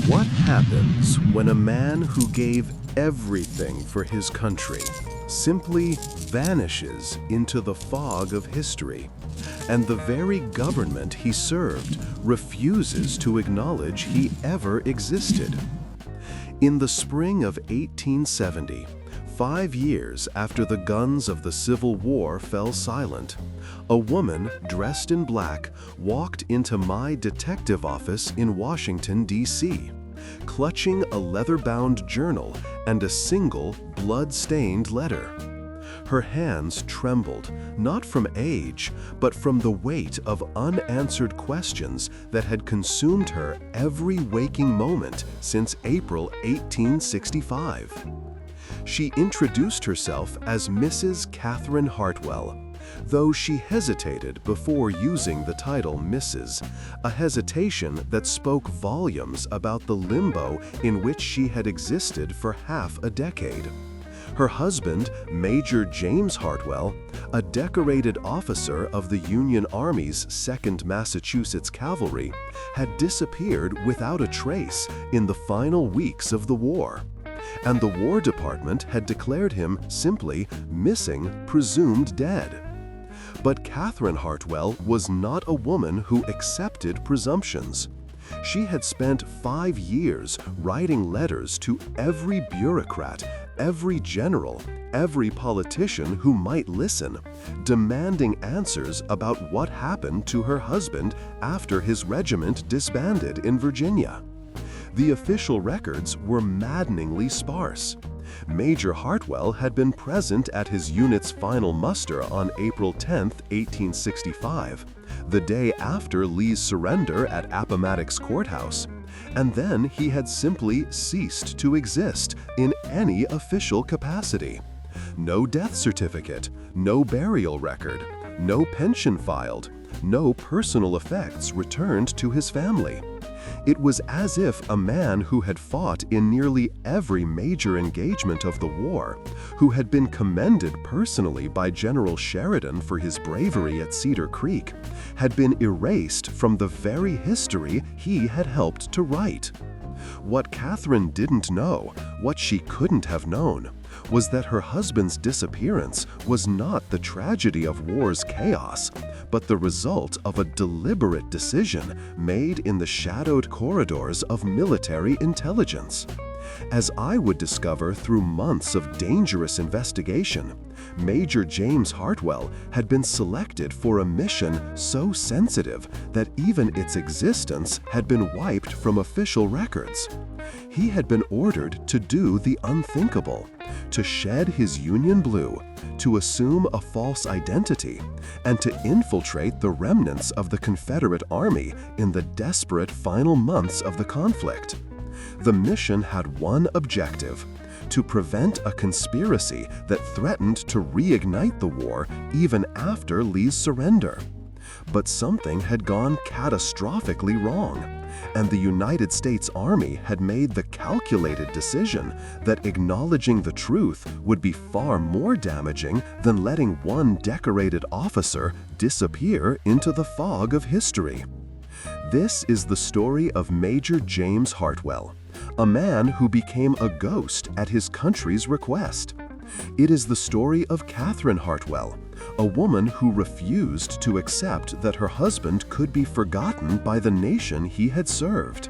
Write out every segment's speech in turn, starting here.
What happens when a man who gave everything for his country simply vanishes into the fog of history, and the very government he served refuses to acknowledge he ever existed? In the spring of 1870, 5 years after the guns of the Civil War fell silent, a woman dressed in black walked into my detective office in Washington, D.C., clutching a leather-bound journal and a single blood-stained letter. Her hands trembled, not from age, but from the weight of unanswered questions that had consumed her every waking moment since April 1865. She introduced herself as Mrs. Catherine Hartwell, though she hesitated before using the title Mrs., a hesitation that spoke volumes about the limbo in which she had existed for half a decade. Her husband, Major James Hartwell, a decorated officer of the Union Army's 2nd Massachusetts Cavalry, had disappeared without a trace in the final weeks of the war, and the War Department had declared him simply missing, presumed dead. But Catherine Hartwell was not a woman who accepted presumptions. She had spent 5 years writing letters to every bureaucrat, every general, every politician who might listen, demanding answers about what happened to her husband after his regiment disbanded in Virginia. The official records were maddeningly sparse. Major Hartwell had been present at his unit's final muster on April 10, 1865, the day after Lee's surrender at Appomattox Courthouse, and then he had simply ceased to exist in any official capacity. No death certificate, no burial record, no pension filed, no personal effects returned to his family. It was as if a man who had fought in nearly every major engagement of the war, who had been commended personally by General Sheridan for his bravery at Cedar Creek, had been erased from the very history he had helped to write. What Catherine didn't know, what she couldn't have known, was that her husband's disappearance was not the tragedy of war's chaos, but the result of a deliberate decision made in the shadowed corridors of military intelligence. As I would discover through months of dangerous investigation, Major James Hartwell had been selected for a mission so sensitive that even its existence had been wiped from official records. He had been ordered to do the unthinkable, to shed his Union blue, to assume a false identity, and to infiltrate the remnants of the Confederate Army in the desperate final months of the conflict. The mission had one objective: to prevent a conspiracy that threatened to reignite the war even after Lee's surrender. But something had gone catastrophically wrong, and the United States Army had made the calculated decision that acknowledging the truth would be far more damaging than letting one decorated officer disappear into the fog of history. This is the story of Major James Hartwell, a man who became a ghost at his country's request. It is the story of Catherine Hartwell, a woman who refused to accept that her husband could be forgotten by the nation he had served.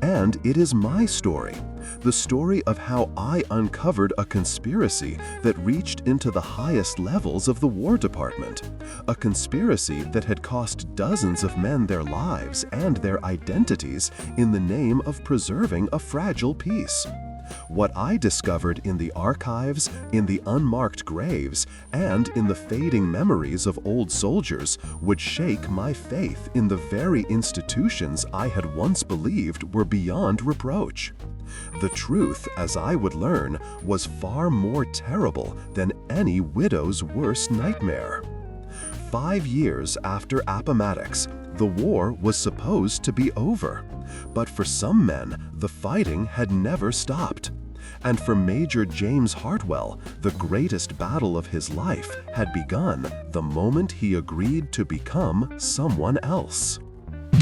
And it is my story, the story of how I uncovered a conspiracy that reached into the highest levels of the War Department, a conspiracy that had cost dozens of men their lives and their identities in the name of preserving a fragile peace. What I discovered in the archives, in the unmarked graves, and in the fading memories of old soldiers would shake my faith in the very institutions I had once believed were beyond reproach. The truth, as I would learn, was far more terrible than any widow's worst nightmare. 5 years after Appomattox, the war was supposed to be over, but for some men, the fighting had never stopped. And for Major James Hartwell, the greatest battle of his life had begun the moment he agreed to become someone else.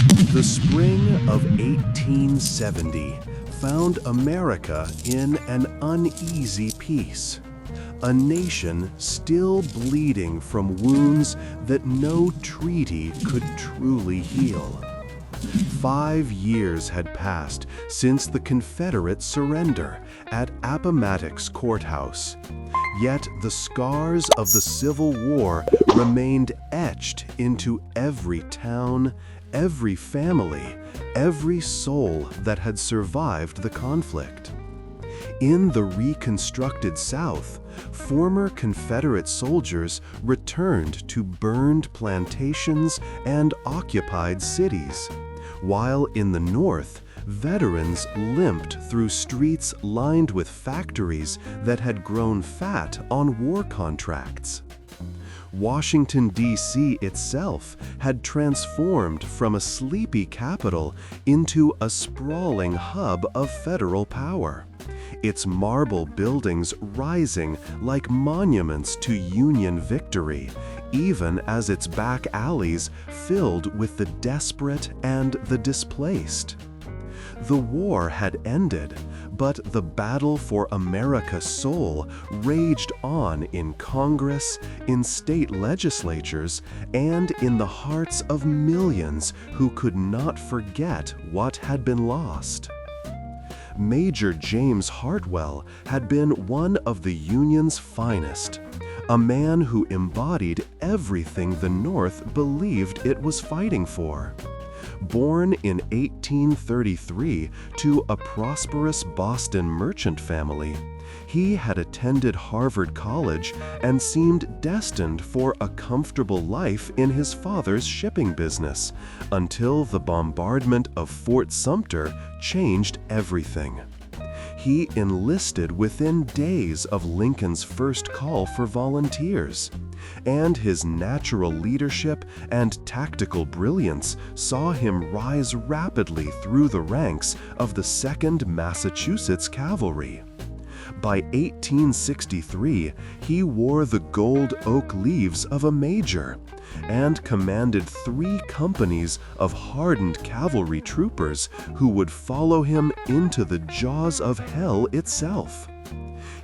The spring of 1870 found America in an uneasy peace, a nation still bleeding from wounds that no treaty could truly heal. 5 years had passed since the Confederate surrender at Appomattox Courthouse, yet the scars of the Civil War remained etched into every town, every family, every soul that had survived the conflict. In the reconstructed South, former Confederate soldiers returned to burned plantations and occupied cities, while in the North, veterans limped through streets lined with factories that had grown fat on war contracts. Washington, D.C. itself had transformed from a sleepy capital into a sprawling hub of federal power, its marble buildings rising like monuments to Union victory, even as its back alleys filled with the desperate and the displaced. The war had ended, but the battle for America's soul raged on in Congress, in state legislatures, and in the hearts of millions who could not forget what had been lost. Major James Hartwell had been one of the Union's finest, a man who embodied everything the North believed it was fighting for. Born in 1833 to a prosperous Boston merchant family, he had attended Harvard College and seemed destined for a comfortable life in his father's shipping business, until the bombardment of Fort Sumter changed everything. He enlisted within days of Lincoln's first call for volunteers, and his natural leadership and tactical brilliance saw him rise rapidly through the ranks of the 2nd Massachusetts Cavalry. By 1863, he wore the gold oak leaves of a major and commanded 3 companies of hardened cavalry troopers who would follow him into the jaws of hell itself.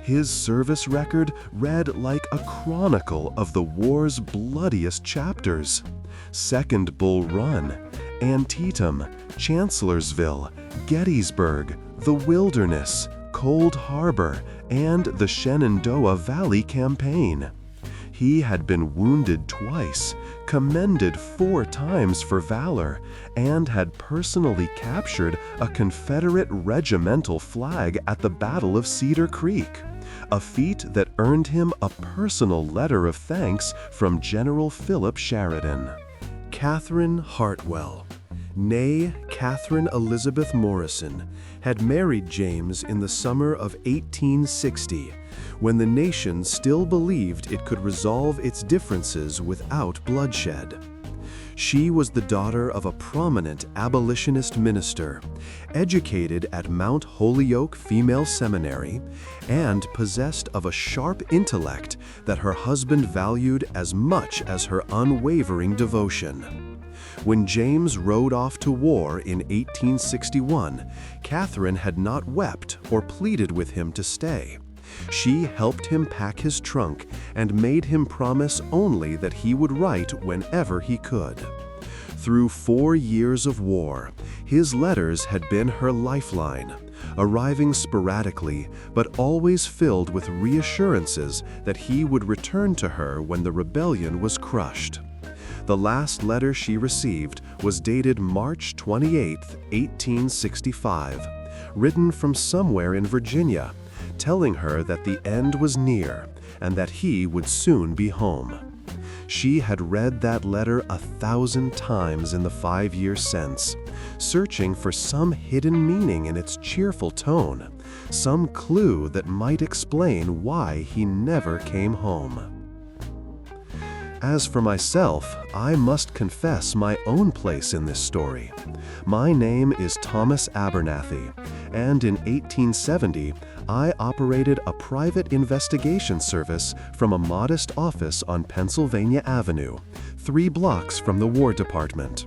His service record read like a chronicle of the war's bloodiest chapters: Second Bull Run, Antietam, Chancellorsville, Gettysburg, the Wilderness, Cold Harbor, and the Shenandoah Valley Campaign. He had been wounded twice, commended 4 times for valor, and had personally captured a Confederate regimental flag at the Battle of Cedar Creek, a feat that earned him a personal letter of thanks from General Philip Sheridan. Catherine Hartwell, née Catherine Elizabeth Morrison, had married James in the summer of 1860, when the nation still believed it could resolve its differences without bloodshed. She was the daughter of a prominent abolitionist minister, educated at Mount Holyoke Female Seminary, and possessed of a sharp intellect that her husband valued as much as her unwavering devotion. When James rode off to war in 1861, Catherine had not wept or pleaded with him to stay. She helped him pack his trunk and made him promise only that he would write whenever he could. Through 4 years of war, his letters had been her lifeline, arriving sporadically but always filled with reassurances that he would return to her when the rebellion was crushed. The last letter she received was dated March 28, 1865, written from somewhere in Virginia, telling her that the end was near and that he would soon be home. She had read that letter 1,000 times in the 5 years since, searching for some hidden meaning in its cheerful tone, some clue that might explain why he never came home. As for myself, I must confess my own place in this story. My name is Thomas Abernathy, and in 1870, I operated a private investigation service from a modest office on Pennsylvania Avenue, 3 blocks from the War Department.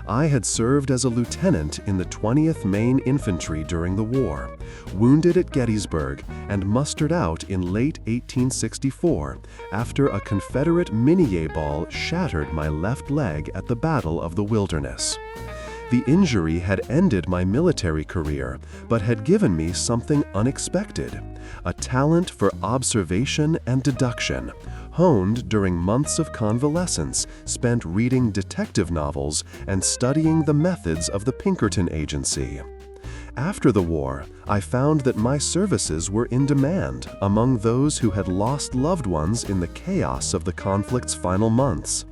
I had served as a lieutenant in the 20th Maine Infantry during the war, wounded at Gettysburg, and mustered out in late 1864 after a Confederate Minié ball shattered my left leg at the Battle of the Wilderness. The injury had ended my military career, but had given me something unexpected, a talent for observation and deduction, honed during months of convalescence spent reading detective novels and studying the methods of the Pinkerton Agency. After the war, I found that my services were in demand among those who had lost loved ones in the chaos of the conflict's final months.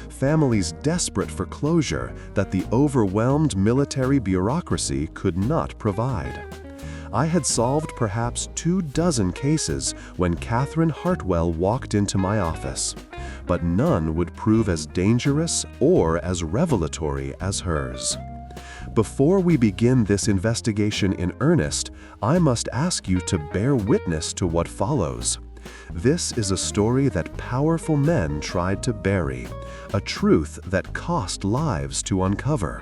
Families desperate for closure that the overwhelmed military bureaucracy could not provide. I had solved perhaps 24 cases when Catherine Hartwell walked into my office, but none would prove as dangerous or as revelatory as hers. Before we begin this investigation in earnest, I must ask you to bear witness to what follows. This is a story that powerful men tried to bury, a truth that cost lives to uncover.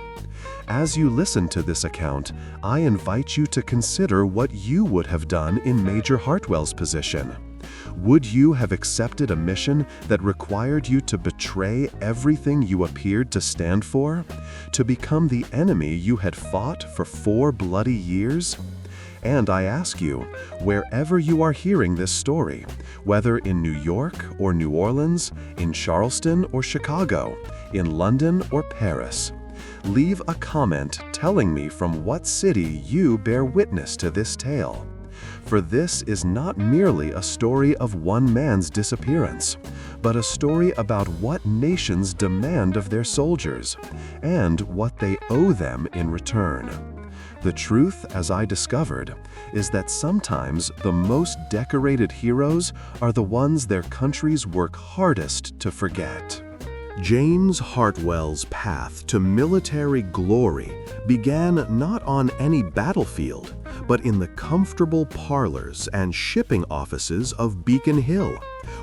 As you listen to this account, I invite you to consider what you would have done in Major Hartwell's position. Would you have accepted a mission that required you to betray everything you appeared to stand for? To become the enemy you had fought for 4 bloody years? And I ask you, wherever you are hearing this story, whether in New York or New Orleans, in Charleston or Chicago, in London or Paris, leave a comment telling me from what city you bear witness to this tale. For this is not merely a story of one man's disappearance, but a story about what nations demand of their soldiers, and what they owe them in return. The truth, as I discovered, is that sometimes the most decorated heroes are the ones their countries work hardest to forget. James Hartwell's path to military glory began not on any battlefield, but in the comfortable parlors and shipping offices of Beacon Hill,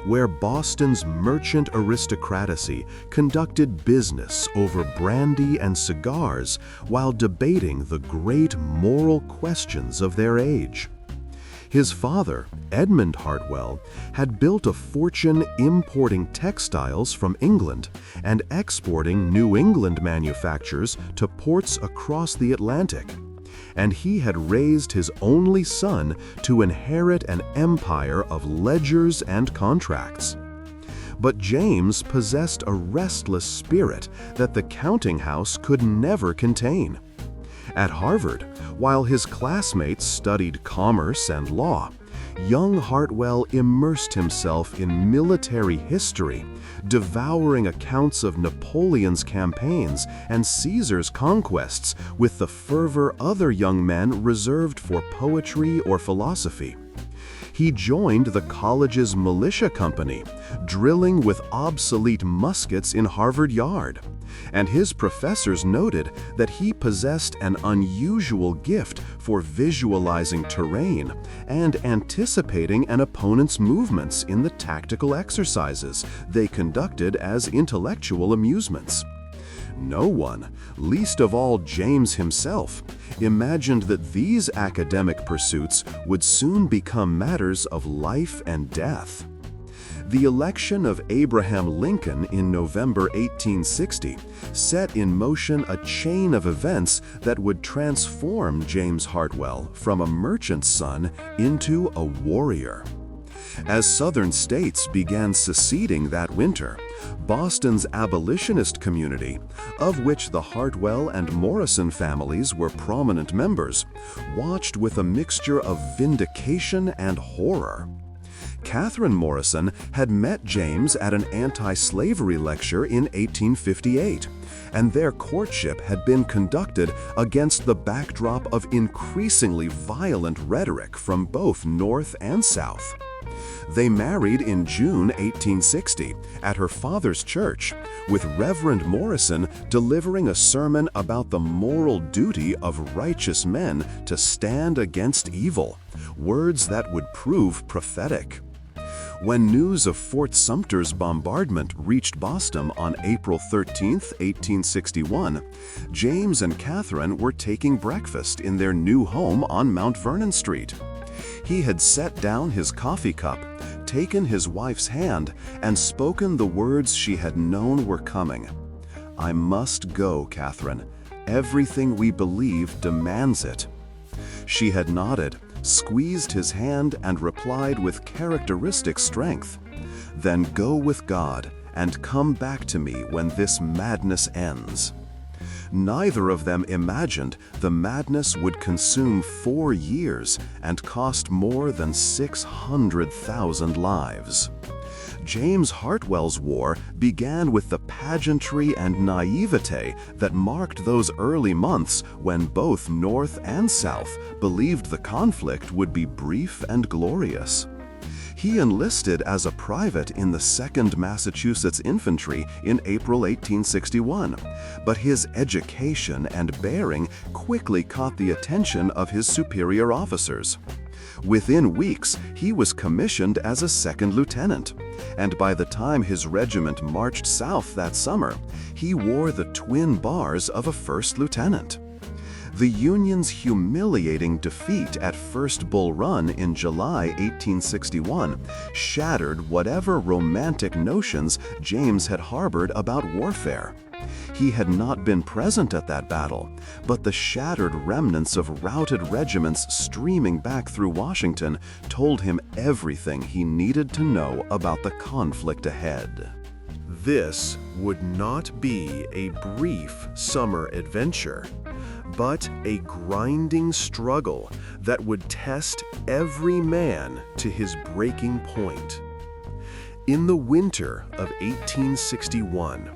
where Boston's merchant aristocracy conducted business over brandy and cigars while debating the great moral questions of their age. His father, Edmund Hartwell, had built a fortune importing textiles from England and exporting New England manufactures to ports across the Atlantic. And he had raised his only son to inherit an empire of ledgers and contracts. But James possessed a restless spirit that the counting house could never contain. At Harvard, while his classmates studied commerce and law, young Hartwell immersed himself in military history, devouring accounts of Napoleon's campaigns and Caesar's conquests with the fervor other young men reserved for poetry or philosophy. He joined the college's militia company, drilling with obsolete muskets in Harvard Yard, and his professors noted that he possessed an unusual gift for visualizing terrain and anticipating an opponent's movements in the tactical exercises they conducted as intellectual amusements. No one, least of all James himself, imagined that these academic pursuits would soon become matters of life and death. The election of Abraham Lincoln in November 1860 set in motion a chain of events that would transform James Hartwell from a merchant's son into a warrior. As Southern states began seceding that winter, Boston's abolitionist community, of which the Hartwell and Morrison families were prominent members, watched with a mixture of vindication and horror. Catherine Morrison had met James at an anti-slavery lecture in 1858, and their courtship had been conducted against the backdrop of increasingly violent rhetoric from both North and South. They married in June 1860 at her father's church, with Reverend Morrison delivering a sermon about the moral duty of righteous men to stand against evil, words that would prove prophetic. When news of Fort Sumter's bombardment reached Boston on April 13, 1861, James and Catherine were taking breakfast in their new home on Mount Vernon Street. He had set down his coffee cup, taken his wife's hand, and spoken the words she had known were coming. "I must go, Catherine. Everything we believe demands it." She had nodded, squeezed his hand, and replied with characteristic strength, "Then go with God and come back to me when this madness ends." Neither of them imagined the madness would consume 4 years and cost more than 600,000 lives. James Hartwell's war began with the pageantry and naivete that marked those early months when both North and South believed the conflict would be brief and glorious. He enlisted as a private in the 2nd Massachusetts Infantry in April 1861, but his education and bearing quickly caught the attention of his superior officers. Within weeks, he was commissioned as a 2nd lieutenant, and by the time his regiment marched south that summer, he wore the twin bars of a 1st lieutenant. The Union's humiliating defeat at First Bull Run in July 1861 shattered whatever romantic notions James had harbored about warfare. He had not been present at that battle, but the shattered remnants of routed regiments streaming back through Washington told him everything he needed to know about the conflict ahead. This would not be a brief summer adventure, but a grinding struggle that would test every man to his breaking point. In the winter of 1861,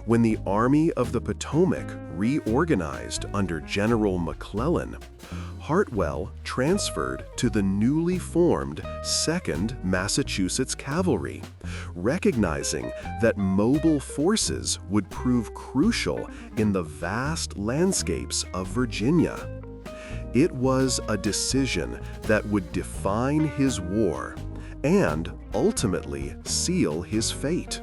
when the Army of the Potomac reorganized under General McClellan, Hartwell transferred to the newly formed 2nd Massachusetts Cavalry, recognizing that mobile forces would prove crucial in the vast landscapes of Virginia. It was a decision that would define his war and ultimately seal his fate.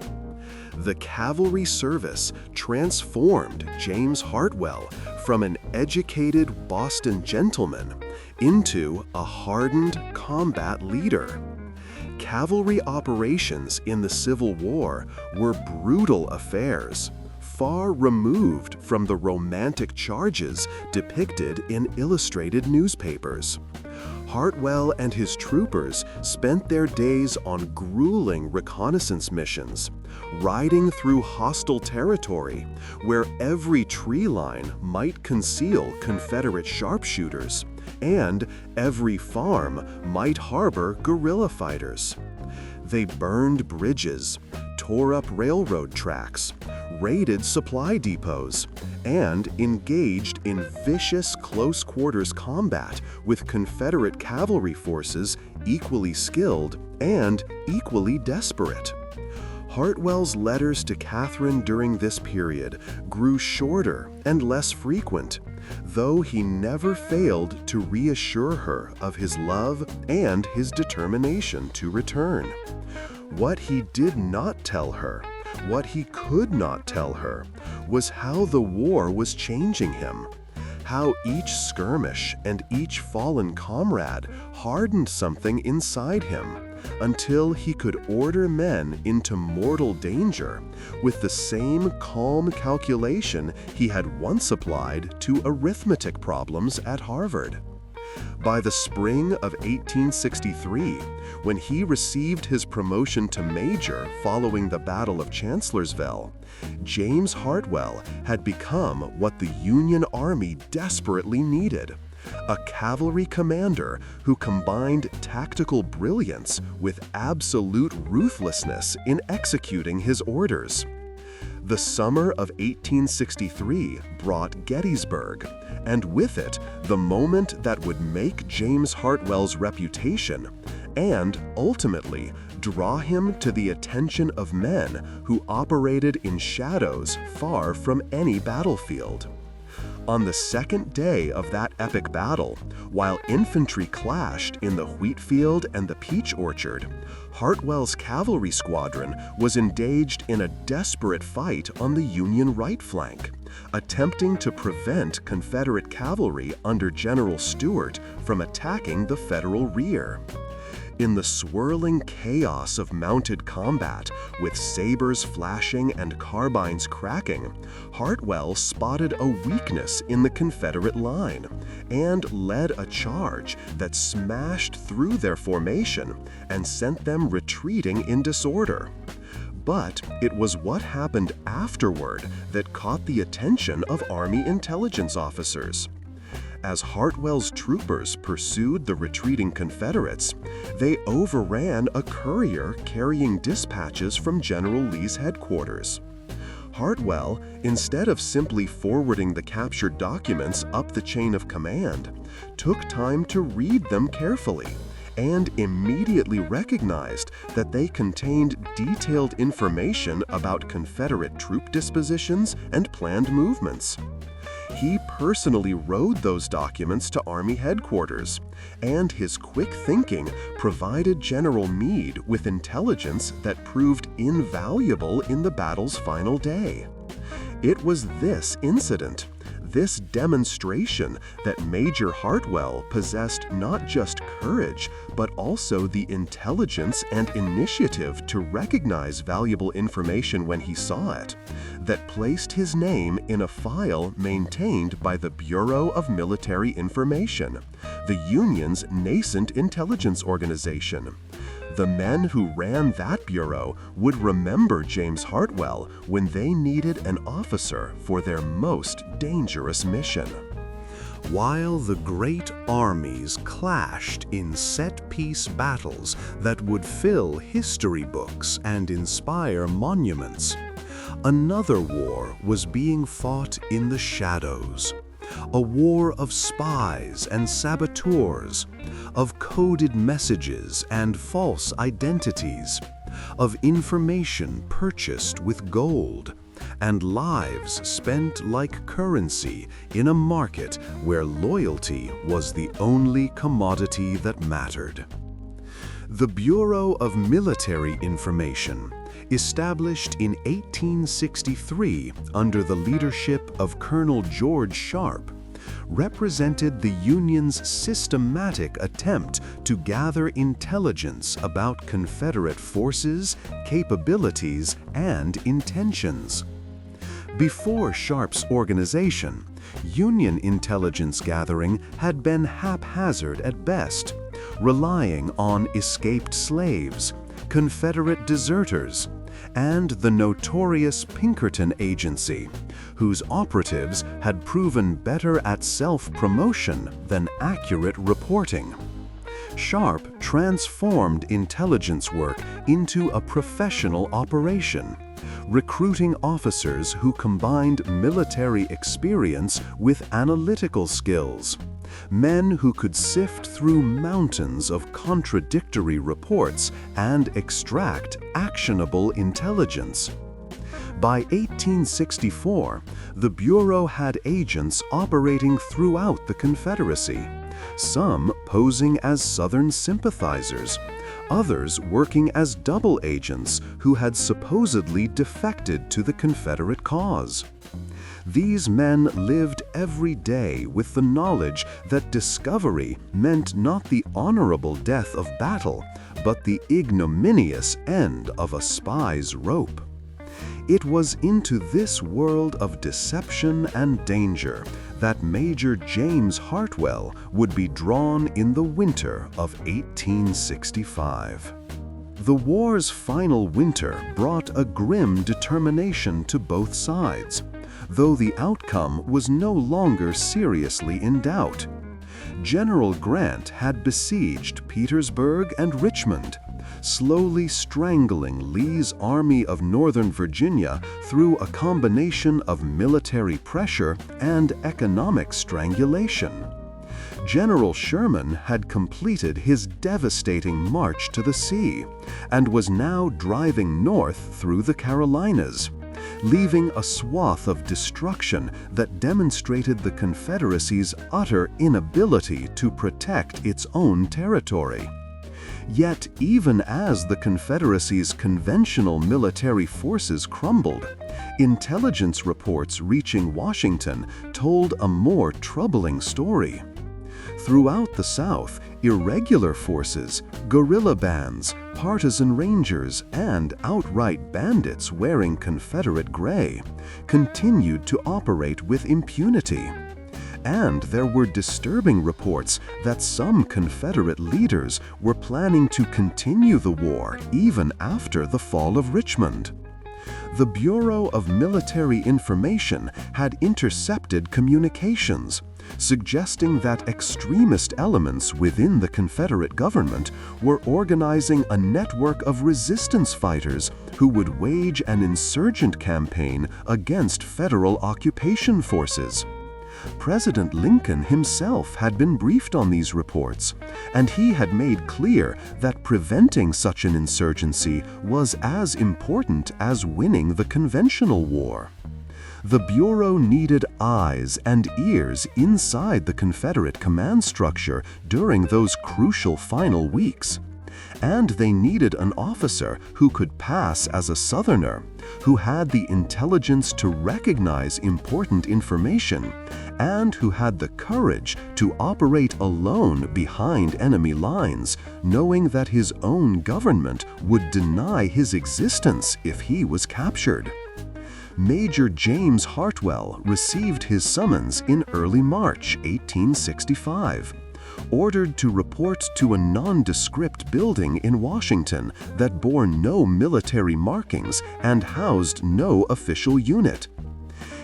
The cavalry service transformed James Hartwell from an educated Boston gentleman into a hardened combat leader. Cavalry operations in the Civil War were brutal affairs, far removed from the romantic charges depicted in illustrated newspapers. Hartwell and his troopers spent their days on grueling reconnaissance missions, riding through hostile territory where every tree line might conceal Confederate sharpshooters, and every farm might harbor guerrilla fighters. They burned bridges, tore up railroad tracks, raided supply depots, and engaged in vicious close-quarters combat with Confederate cavalry forces equally skilled and equally desperate. Hartwell's letters to Catherine during this period grew shorter and less frequent, though he never failed to reassure her of his love and his determination to return. What he did not tell her, what he could not tell her, was how the war was changing him, how each skirmish and each fallen comrade hardened something inside him, until he could order men into mortal danger with the same calm calculation he had once applied to arithmetic problems at Harvard. By the spring of 1863, when he received his promotion to major following the Battle of Chancellorsville, James Hartwell had become what the Union Army desperately needed: a cavalry commander who combined tactical brilliance with absolute ruthlessness in executing his orders. The summer of 1863 brought Gettysburg, and with it, the moment that would make James Hartwell's reputation and, ultimately, draw him to the attention of men who operated in shadows far from any battlefield. On the second day of that epic battle, while infantry clashed in the wheat field and the peach orchard, Hartwell's cavalry squadron was engaged in a desperate fight on the Union right flank, attempting to prevent Confederate cavalry under General Stuart from attacking the Federal rear. In the swirling chaos of mounted combat, with sabers flashing and carbines cracking, Hartwell spotted a weakness in the Confederate line and led a charge that smashed through their formation and sent them retreating in disorder. But it was what happened afterward that caught the attention of Army intelligence officers. As Hartwell's troopers pursued the retreating Confederates, they overran a courier carrying dispatches from General Lee's headquarters. Hartwell, instead of simply forwarding the captured documents up the chain of command, took time to read them carefully and immediately recognized that they contained detailed information about Confederate troop dispositions and planned movements. He personally rode those documents to Army headquarters, and his quick thinking provided General Meade with intelligence that proved invaluable in the battle's final day. It was this incident, this demonstration, that Major Hartwell possessed not just courage, but also the intelligence and initiative to recognize valuable information when he saw it, that placed his name in a file maintained by the Bureau of Military Information, the Union's nascent intelligence organization. The men who ran that bureau would remember James Hartwell when they needed an officer for their most dangerous mission. While the great armies clashed in set-piece battles that would fill history books and inspire monuments, another war was being fought in the shadows. A war of spies and saboteurs, of coded messages and false identities, of information purchased with gold, and lives spent like currency in a market where loyalty was the only commodity that mattered. The Bureau of Military Information, established in 1863 under the leadership of Colonel George Sharp, represented the Union's systematic attempt to gather intelligence about Confederate forces, capabilities, and intentions. Before Sharp's organization, Union intelligence gathering had been haphazard at best, relying on escaped slaves, Confederate deserters, and the notorious Pinkerton Agency, whose operatives had proven better at self-promotion than accurate reporting. Sharp transformed intelligence work into a professional operation, recruiting officers who combined military experience with analytical skills, men who could sift through mountains of contradictory reports and extract actionable intelligence. By 1864, the Bureau had agents operating throughout the Confederacy, some posing as Southern sympathizers, others working as double agents who had supposedly defected to the Confederate cause. These men lived every day with the knowledge that discovery meant not the honorable death of battle, but the ignominious end of a spy's rope. It was into this world of deception and danger that Major James Hartwell would be drawn in the winter of 1865. The war's final winter brought a grim determination to both sides, though the outcome was no longer seriously in doubt. General Grant had besieged Petersburg and Richmond, slowly strangling Lee's Army of Northern Virginia through a combination of military pressure and economic strangulation. General Sherman had completed his devastating march to the sea and was now driving north through the Carolinas, leaving a swath of destruction that demonstrated the Confederacy's utter inability to protect its own territory. Yet, even as the Confederacy's conventional military forces crumbled, intelligence reports reaching Washington told a more troubling story. Throughout the South, irregular forces, guerrilla bands, partisan rangers, and outright bandits wearing Confederate gray continued to operate with impunity. And there were disturbing reports that some Confederate leaders were planning to continue the war even after the fall of Richmond. The Bureau of Military Information had intercepted communications, suggesting that extremist elements within the Confederate government were organizing a network of resistance fighters who would wage an insurgent campaign against federal occupation forces. President Lincoln himself had been briefed on these reports, and he had made clear that preventing such an insurgency was as important as winning the conventional war. The Bureau needed eyes and ears inside the Confederate command structure during those crucial final weeks. And they needed an officer who could pass as a Southerner, who had the intelligence to recognize important information, and who had the courage to operate alone behind enemy lines, knowing that his own government would deny his existence if he was captured. Major James Hartwell received his summons in early March 1865. Ordered to report to a nondescript building in Washington that bore no military markings and housed no official unit.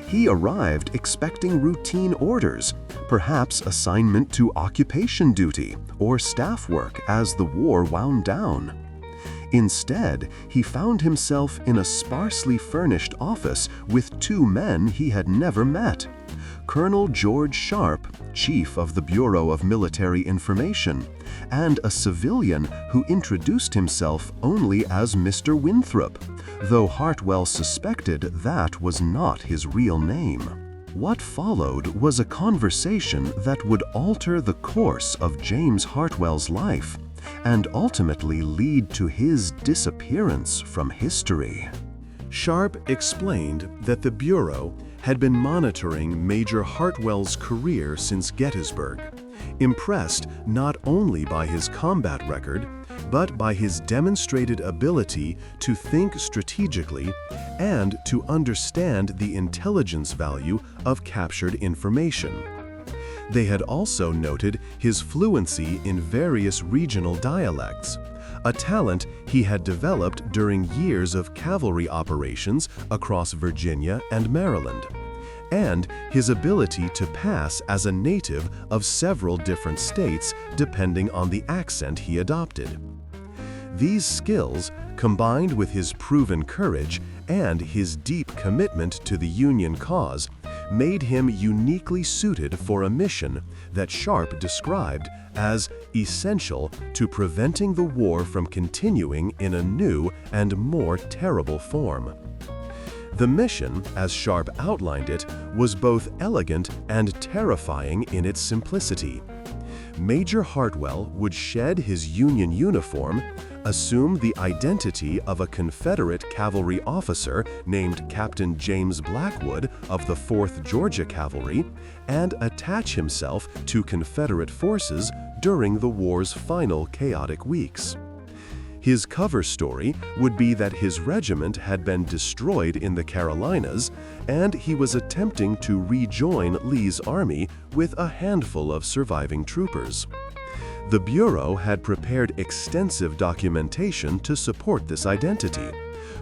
He arrived expecting routine orders, perhaps assignment to occupation duty or staff work as the war wound down. Instead, he found himself in a sparsely furnished office with two men he had never met: Colonel George Sharp, chief of the Bureau of Military Information, and a civilian who introduced himself only as Mr. Winthrop, though Hartwell suspected that was not his real name. What followed was a conversation that would alter the course of James Hartwell's life and ultimately lead to his disappearance from history. Sharp explained that the Bureau had been monitoring Major Hartwell's career since Gettysburg, impressed not only by his combat record, but by his demonstrated ability to think strategically and to understand the intelligence value of captured information. They had also noted his fluency in various regional dialects, a talent he had developed during years of cavalry operations across Virginia and Maryland, and his ability to pass as a native of several different states depending on the accent he adopted. These skills, combined with his proven courage and his deep commitment to the Union cause, made him uniquely suited for a mission that Sharp described as essential to preventing the war from continuing in a new and more terrible form. The mission, as Sharp outlined it, was both elegant and terrifying in its simplicity. Major Hartwell would shed his Union uniform, assume the identity of a Confederate cavalry officer named Captain James Blackwood of the 4th Georgia Cavalry, and attach himself to Confederate forces during the war's final chaotic weeks. His cover story would be that his regiment had been destroyed in the Carolinas, and he was attempting to rejoin Lee's army with a handful of surviving troopers. The Bureau had prepared extensive documentation to support this identity: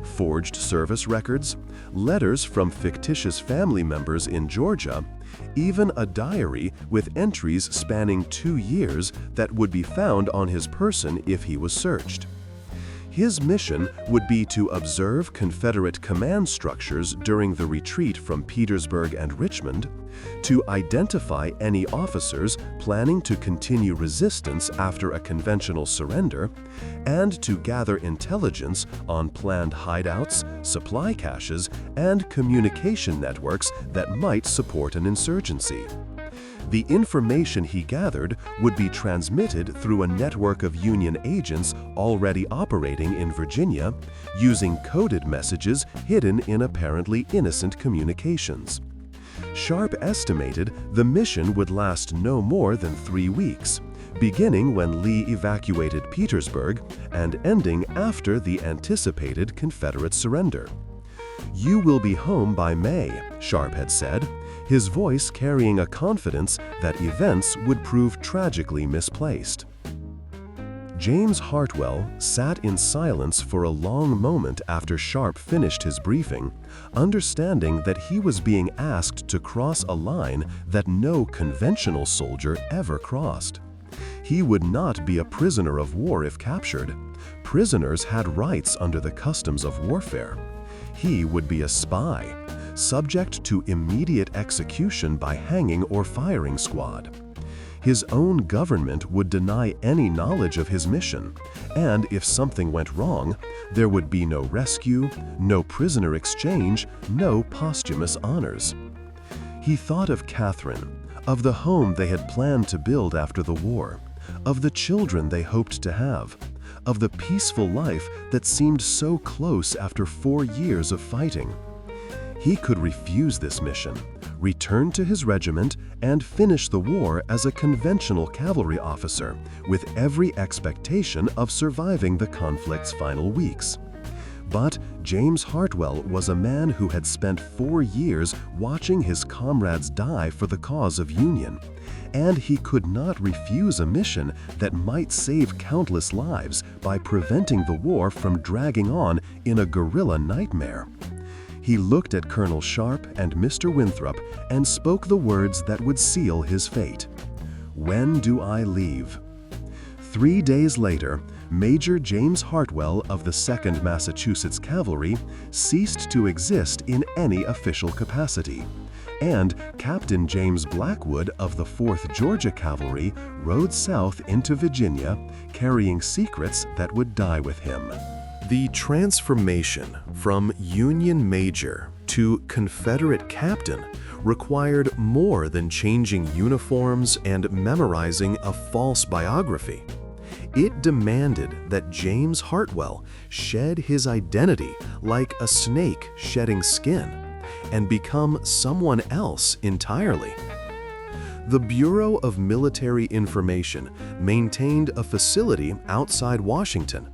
forged service records, letters from fictitious family members in Georgia, even a diary with entries spanning 2 years that would be found on his person if he was searched. His mission would be to observe Confederate command structures during the retreat from Petersburg and Richmond, to identify any officers planning to continue resistance after a conventional surrender, and to gather intelligence on planned hideouts, supply caches, and communication networks that might support an insurgency. The information he gathered would be transmitted through a network of Union agents already operating in Virginia, using coded messages hidden in apparently innocent communications. Sharp estimated the mission would last no more than 3 weeks, beginning when Lee evacuated Petersburg and ending after the anticipated Confederate surrender. "You will be home by May," Sharp had said, his voice carrying a confidence that events would prove tragically misplaced. James Hartwell sat in silence for a long moment after Sharp finished his briefing, understanding that he was being asked to cross a line that no conventional soldier ever crossed. He would not be a prisoner of war if captured. Prisoners had rights under the customs of warfare. He would be a spy, subject to immediate execution by hanging or firing squad. His own government would deny any knowledge of his mission, and if something went wrong, there would be no rescue, no prisoner exchange, no posthumous honors. He thought of Catherine, of the home they had planned to build after the war, of the children they hoped to have, of the peaceful life that seemed so close after 4 years of fighting. He could refuse this mission, return to his regiment, and finish the war as a conventional cavalry officer, with every expectation of surviving the conflict's final weeks. But James Hartwell was a man who had spent 4 years watching his comrades die for the cause of Union, and he could not refuse a mission that might save countless lives by preventing the war from dragging on in a guerrilla nightmare. He looked at Colonel Sharp and Mr. Winthrop and spoke the words that would seal his fate. "When do I leave?" 3 days later, Major James Hartwell of the 2nd Massachusetts Cavalry ceased to exist in any official capacity, and Captain James Blackwood of the 4th Georgia Cavalry rode south into Virginia, carrying secrets that would die with him. The transformation from Union Major to Confederate Captain required more than changing uniforms and memorizing a false biography. It demanded that James Hartwell shed his identity like a snake shedding skin and become someone else entirely. The Bureau of Military Information maintained a facility outside Washington,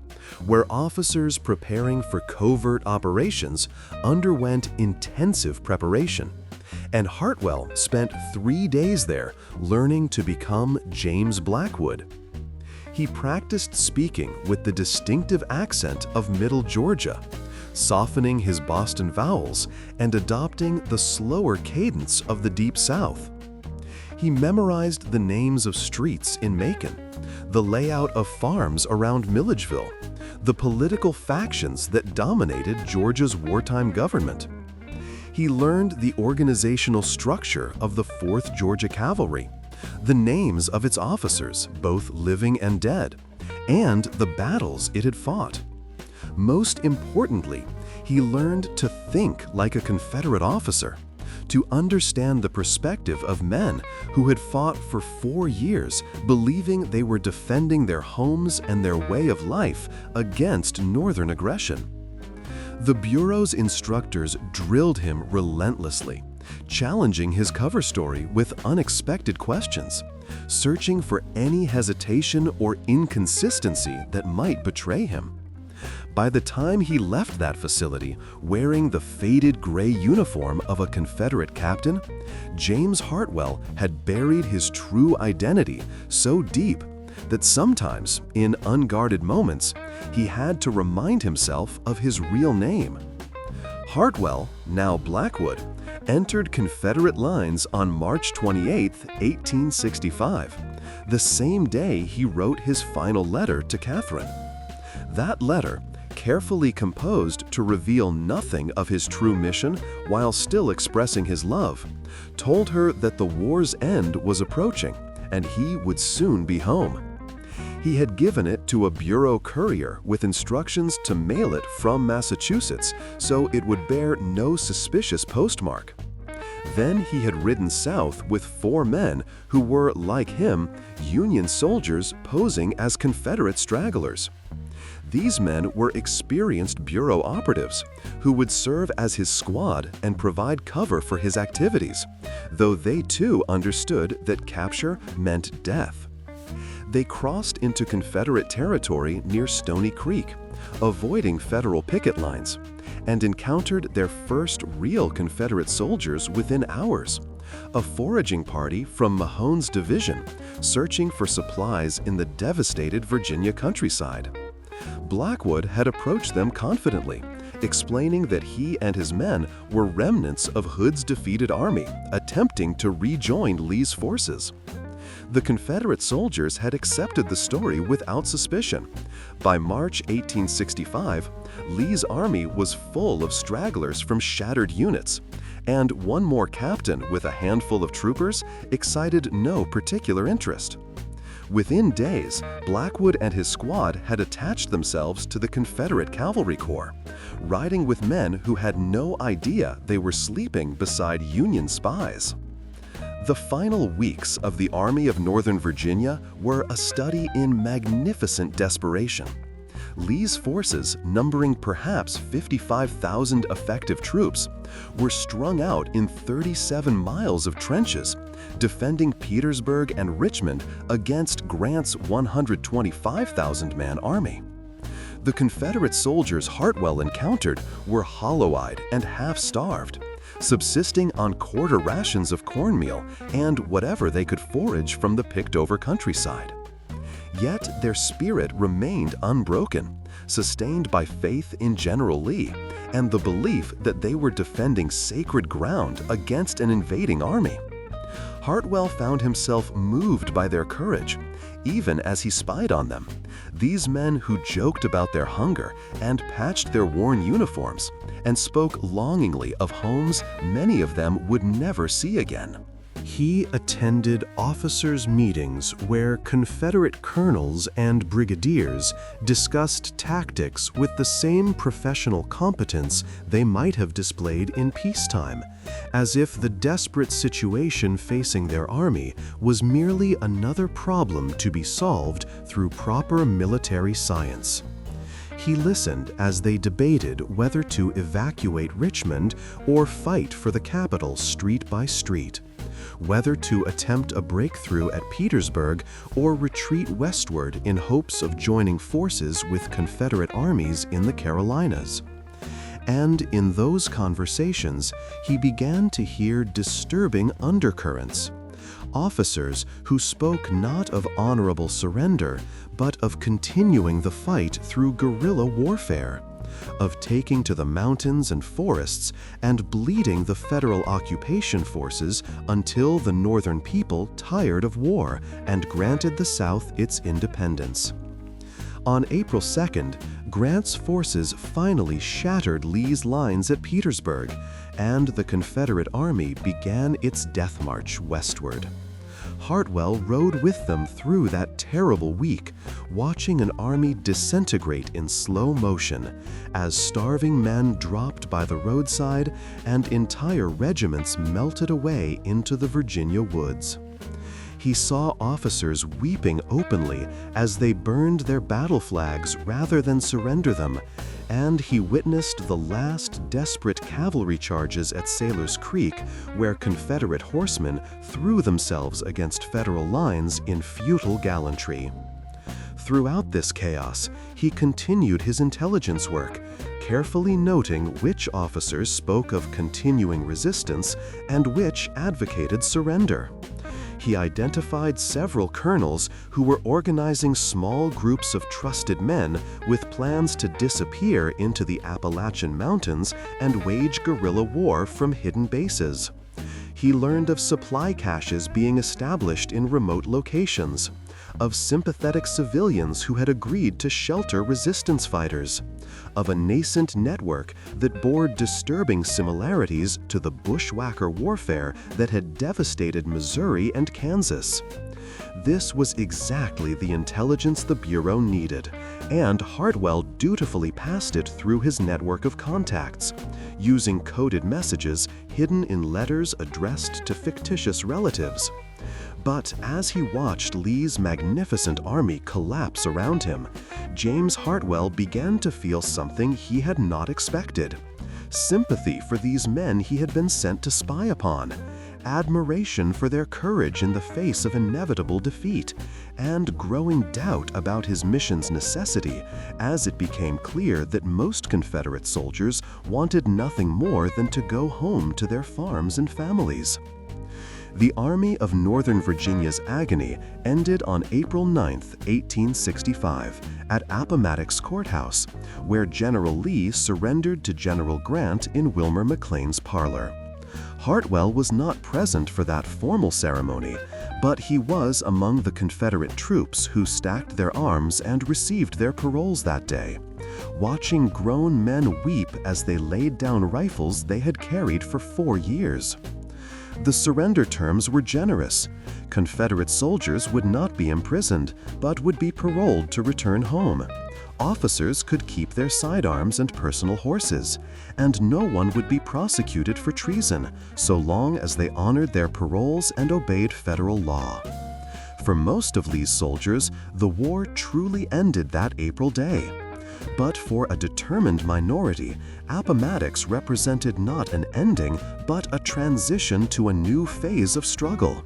where officers preparing for covert operations underwent intensive preparation, and Hartwell spent 3 days there learning to become James Blackwood. He practiced speaking with the distinctive accent of Middle Georgia, softening his Boston vowels and adopting the slower cadence of the Deep South. He memorized the names of streets in Macon, the layout of farms around Milledgeville, the political factions that dominated Georgia's wartime government. He learned the organizational structure of the 4th Georgia Cavalry, the names of its officers, both living and dead, and the battles it had fought. Most importantly, he learned to think like a Confederate officer, to understand the perspective of men who had fought for 4 years, believing they were defending their homes and their way of life against Northern aggression. The Bureau's instructors drilled him relentlessly, challenging his cover story with unexpected questions, searching for any hesitation or inconsistency that might betray him. By the time he left that facility wearing the faded gray uniform of a Confederate captain, James Hartwell had buried his true identity so deep that sometimes, in unguarded moments, he had to remind himself of his real name. Hartwell, now Blackwood, entered Confederate lines on March 28, 1865, the same day he wrote his final letter to Catherine. That letter, carefully composed to reveal nothing of his true mission while still expressing his love, told her that the war's end was approaching and he would soon be home. He had given it to a bureau courier with instructions to mail it from Massachusetts so it would bear no suspicious postmark. Then he had ridden south with 4 men who were, like him, Union soldiers posing as Confederate stragglers. These men were experienced bureau operatives who would serve as his squad and provide cover for his activities, though they too understood that capture meant death. They crossed into Confederate territory near Stony Creek, avoiding federal picket lines, and encountered their first real Confederate soldiers within hours, a foraging party from Mahone's division searching for supplies in the devastated Virginia countryside. Blackwood had approached them confidently, explaining that he and his men were remnants of Hood's defeated army attempting to rejoin Lee's forces. The Confederate soldiers had accepted the story without suspicion. By March 1865, Lee's army was full of stragglers from shattered units, and one more captain with a handful of troopers excited no particular interest. Within days, Blackwood and his squad had attached themselves to the Confederate Cavalry Corps, riding with men who had no idea they were sleeping beside Union spies. The final weeks of the Army of Northern Virginia were a study in magnificent desperation. Lee's forces, numbering perhaps 55,000 effective troops, were strung out in 37 miles of trenches, defending Petersburg and Richmond against Grant's 125,000-man army. The Confederate soldiers Hartwell encountered were hollow-eyed and half-starved, subsisting on quarter rations of cornmeal and whatever they could forage from the picked-over countryside. Yet their spirit remained unbroken, sustained by faith in General Lee and the belief that they were defending sacred ground against an invading army. Hartwell found himself moved by their courage, even as he spied on them, these men who joked about their hunger and patched their worn uniforms and spoke longingly of homes many of them would never see again. He attended officers' meetings where Confederate colonels and brigadiers discussed tactics with the same professional competence they might have displayed in peacetime, as if the desperate situation facing their army was merely another problem to be solved through proper military science. He listened as they debated whether to evacuate Richmond or fight for the capital street by street, whether to attempt a breakthrough at Petersburg or retreat westward in hopes of joining forces with Confederate armies in the Carolinas. And in those conversations, he began to hear disturbing undercurrents. Officers who spoke not of honorable surrender, but of continuing the fight through guerrilla warfare, of taking to the mountains and forests and bleeding the federal occupation forces until the Northern people tired of war and granted the South its independence. On April 2nd, Grant's forces finally shattered Lee's lines at Petersburg, and the Confederate Army began its death march westward. Hartwell rode with them through that terrible week, watching an army disintegrate in slow motion as starving men dropped by the roadside and entire regiments melted away into the Virginia woods. He saw officers weeping openly as they burned their battle flags rather than surrender them, and he witnessed the last desperate cavalry charges at Sailor's Creek, where Confederate horsemen threw themselves against Federal lines in futile gallantry. Throughout this chaos, he continued his intelligence work, carefully noting which officers spoke of continuing resistance and which advocated surrender. He identified several colonels who were organizing small groups of trusted men with plans to disappear into the Appalachian Mountains and wage guerrilla war from hidden bases. He learned of supply caches being established in remote locations, of sympathetic civilians who had agreed to shelter resistance fighters, of a nascent network that bore disturbing similarities to the bushwhacker warfare that had devastated Missouri and Kansas. This was exactly the intelligence the Bureau needed, and Hartwell dutifully passed it through his network of contacts, using coded messages hidden in letters addressed to fictitious relatives. But as he watched Lee's magnificent army collapse around him, James Hartwell began to feel something he had not expected: sympathy for these men he had been sent to spy upon, admiration for their courage in the face of inevitable defeat, and growing doubt about his mission's necessity as it became clear that most Confederate soldiers wanted nothing more than to go home to their farms and families. The Army of Northern Virginia's agony ended on April 9, 1865, at Appomattox Courthouse, where General Lee surrendered to General Grant in Wilmer McLean's parlor. Hartwell was not present for that formal ceremony, but he was among the Confederate troops who stacked their arms and received their paroles that day, watching grown men weep as they laid down rifles they had carried for 4 years. The surrender terms were generous. Confederate soldiers would not be imprisoned, but would be paroled to return home. Officers could keep their sidearms and personal horses, and no one would be prosecuted for treason so long as they honored their paroles and obeyed federal law. For most of Lee's soldiers, the war truly ended that April day. But for a determined minority, Appomattox represented not an ending, but a transition to a new phase of struggle.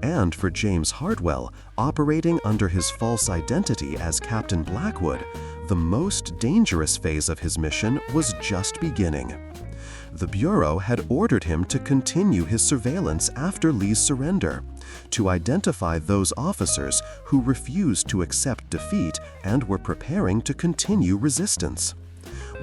And for James Hartwell, operating under his false identity as Captain Blackwood, the most dangerous phase of his mission was just beginning. The Bureau had ordered him to continue his surveillance after Lee's surrender, to identify those officers who refused to accept defeat and were preparing to continue resistance.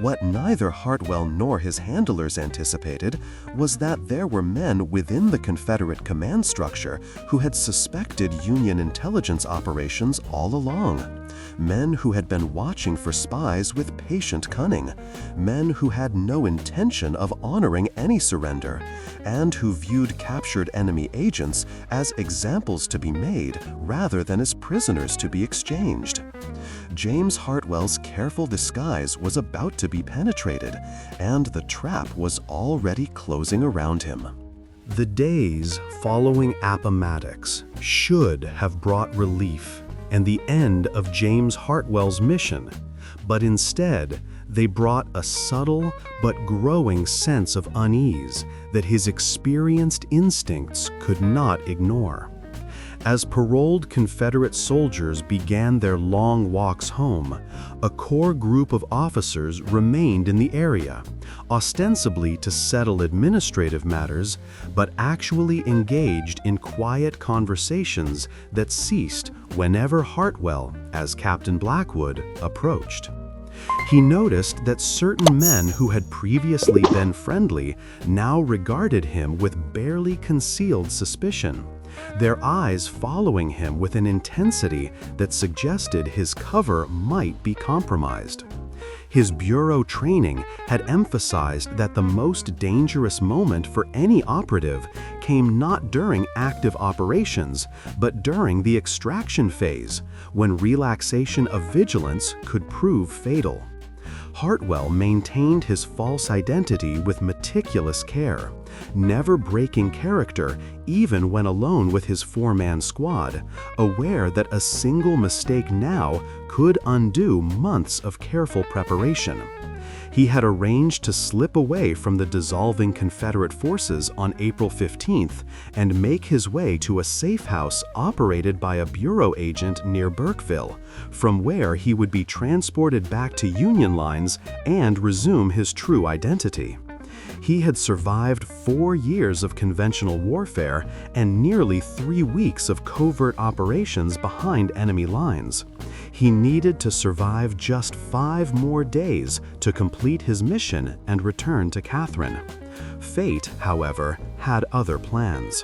What neither Hartwell nor his handlers anticipated was that there were men within the Confederate command structure who had suspected Union intelligence operations all along, men who had been watching for spies with patient cunning, men who had no intention of honoring any surrender, and who viewed captured enemy agents as examples to be made rather than as prisoners to be exchanged. James Hartwell's careful disguise was about to be penetrated, and the trap was already closing around him. The days following Appomattox should have brought relief and the end of James Hartwell's mission, but instead they brought a subtle but growing sense of unease that his experienced instincts could not ignore. As paroled Confederate soldiers began their long walks home, a core group of officers remained in the area, ostensibly to settle administrative matters, but actually engaged in quiet conversations that ceased whenever Hartwell, as Captain Blackwood, approached. He noticed that certain men who had previously been friendly now regarded him with barely concealed suspicion, their eyes following him with an intensity that suggested his cover might be compromised. His Bureau training had emphasized that the most dangerous moment for any operative came not during active operations, but during the extraction phase, when relaxation of vigilance could prove fatal. Hartwell maintained his false identity with meticulous care, never breaking character even when alone with his four-man squad, aware that a single mistake now could undo months of careful preparation. He had arranged to slip away from the dissolving Confederate forces on April 15th and make his way to a safe house operated by a Bureau agent near Burkeville, from where he would be transported back to Union lines and resume his true identity. He had survived 4 years of conventional warfare and nearly 3 weeks of covert operations behind enemy lines. He needed to survive just 5 more days to complete his mission and return to Catherine. Fate, however, had other plans.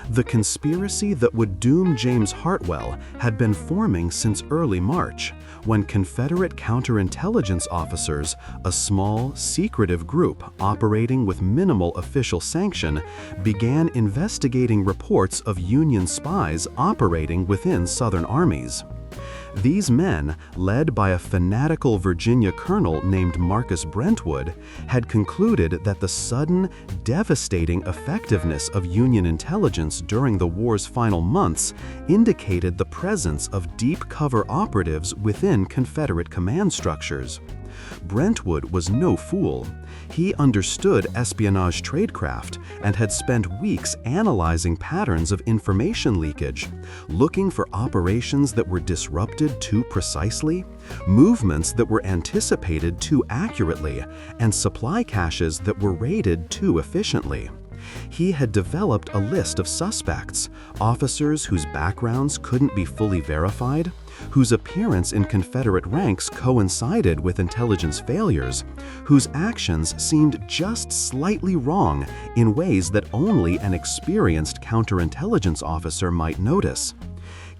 The conspiracy that would doom James Hartwell had been forming since early March, when Confederate counterintelligence officers, a small, secretive group operating with minimal official sanction, began investigating reports of Union spies operating within Southern armies. These men, led by a fanatical Virginia colonel named Marcus Brentwood, had concluded that the sudden, devastating effectiveness of Union intelligence during the war's final months indicated the presence of deep cover operatives within Confederate command structures. Brentwood was no fool. He understood espionage tradecraft and had spent weeks analyzing patterns of information leakage, looking for operations that were disrupted too precisely, movements that were anticipated too accurately, and supply caches that were raided too efficiently. He had developed a list of suspects, officers whose backgrounds couldn't be fully verified, whose appearance in Confederate ranks coincided with intelligence failures, whose actions seemed just slightly wrong in ways that only an experienced counterintelligence officer might notice.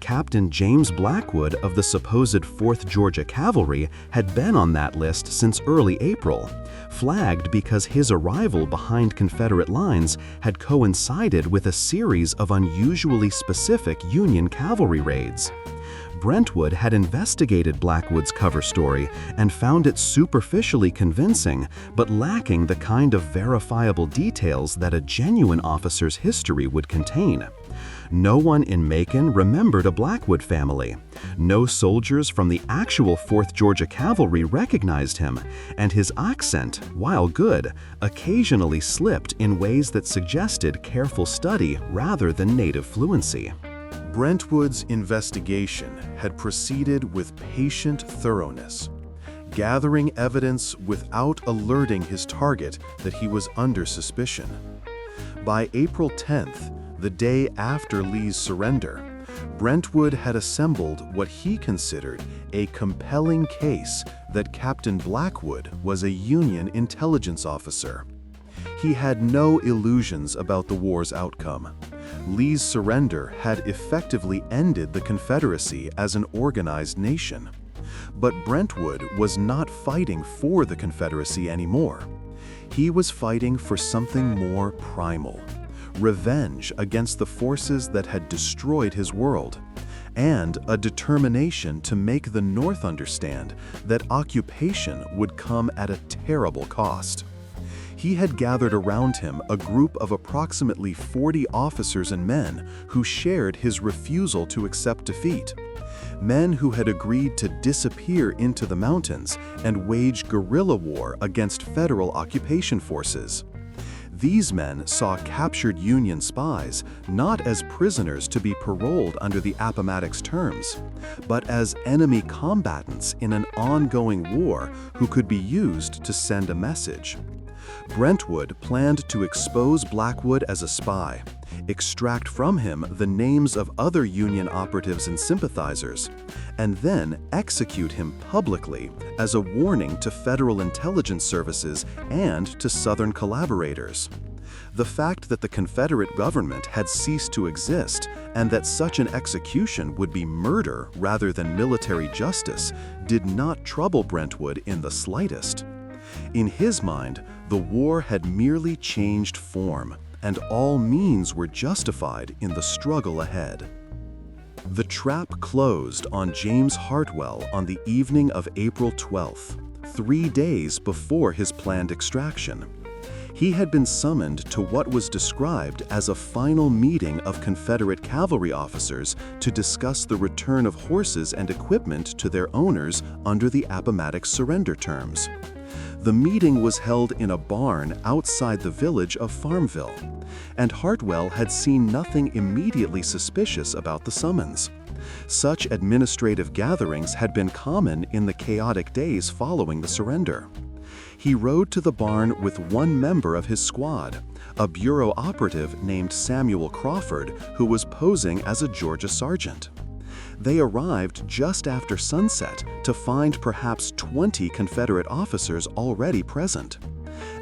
Captain James Blackwood of the supposed 4th Georgia Cavalry had been on that list since early April, flagged because his arrival behind Confederate lines had coincided with a series of unusually specific Union cavalry raids. Brentwood had investigated Blackwood's cover story and found it superficially convincing, but lacking the kind of verifiable details that a genuine officer's history would contain. No one in Macon remembered a Blackwood family. No soldiers from the actual 4th Georgia Cavalry recognized him, and his accent, while good, occasionally slipped in ways that suggested careful study rather than native fluency. Brentwood's investigation had proceeded with patient thoroughness, gathering evidence without alerting his target that he was under suspicion. By April 10th, the day after Lee's surrender, Brentwood had assembled what he considered a compelling case that Captain Blackwood was a Union intelligence officer. He had no illusions about the war's outcome. Lee's surrender had effectively ended the Confederacy as an organized nation. But Brentwood was not fighting for the Confederacy anymore. He was fighting for something more primal: revenge against the forces that had destroyed his world, and a determination to make the North understand that occupation would come at a terrible cost. He had gathered around him a group of approximately 40 officers and men who shared his refusal to accept defeat. Men who had agreed to disappear into the mountains and wage guerrilla war against federal occupation forces. These men saw captured Union spies not as prisoners to be paroled under the Appomattox terms, but as enemy combatants in an ongoing war who could be used to send a message. Brentwood planned to expose Blackwood as a spy, extract from him the names of other Union operatives and sympathizers, and then execute him publicly as a warning to federal intelligence services and to Southern collaborators. The fact that the Confederate government had ceased to exist and that such an execution would be murder rather than military justice did not trouble Brentwood in the slightest. In his mind, the war had merely changed form, and all means were justified in the struggle ahead. The trap closed on James Hartwell on the evening of April 12th, 3 days before his planned extraction. He had been summoned to what was described as a final meeting of Confederate cavalry officers to discuss the return of horses and equipment to their owners under the Appomattox surrender terms. The meeting was held in a barn outside the village of Farmville, and Hartwell had seen nothing immediately suspicious about the summons. Such administrative gatherings had been common in the chaotic days following the surrender. He rode to the barn with one member of his squad, a bureau operative named Samuel Crawford, who was posing as a Georgia sergeant. They arrived just after sunset to find perhaps 20 Confederate officers already present.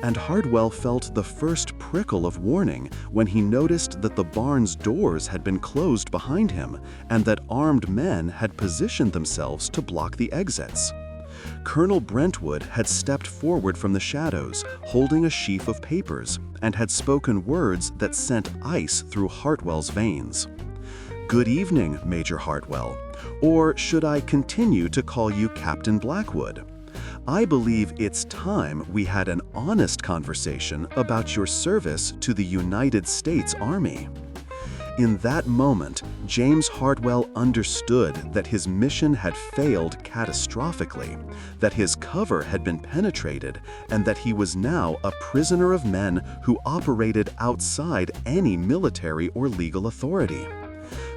and Hartwell felt the first prickle of warning when he noticed that the barn's doors had been closed behind him and that armed men had positioned themselves to block the exits. Colonel Brentwood had stepped forward from the shadows, holding a sheaf of papers, and had spoken words that sent ice through Hartwell's veins. "Good evening, Major Hartwell, or should I continue to call you Captain Blackwood? I believe it's time we had an honest conversation about your service to the United States Army." In that moment, James Hartwell understood that his mission had failed catastrophically, that his cover had been penetrated, and that he was now a prisoner of men who operated outside any military or legal authority.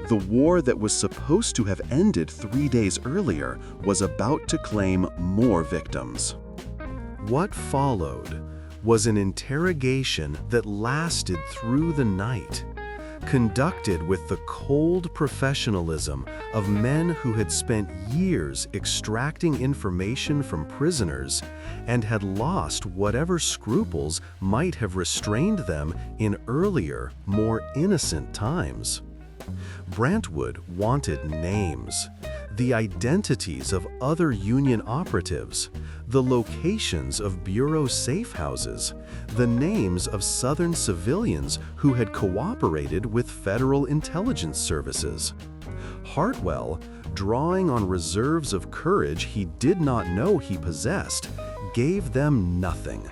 The war that was supposed to have ended 3 days earlier was about to claim more victims. What followed was an interrogation that lasted through the night, conducted with the cold professionalism of men who had spent years extracting information from prisoners and had lost whatever scruples might have restrained them in earlier, more innocent times. Brentwood wanted names, the identities of other Union operatives, the locations of Bureau safe houses, the names of Southern civilians who had cooperated with federal intelligence services. Hartwell, drawing on reserves of courage he did not know he possessed, gave them nothing,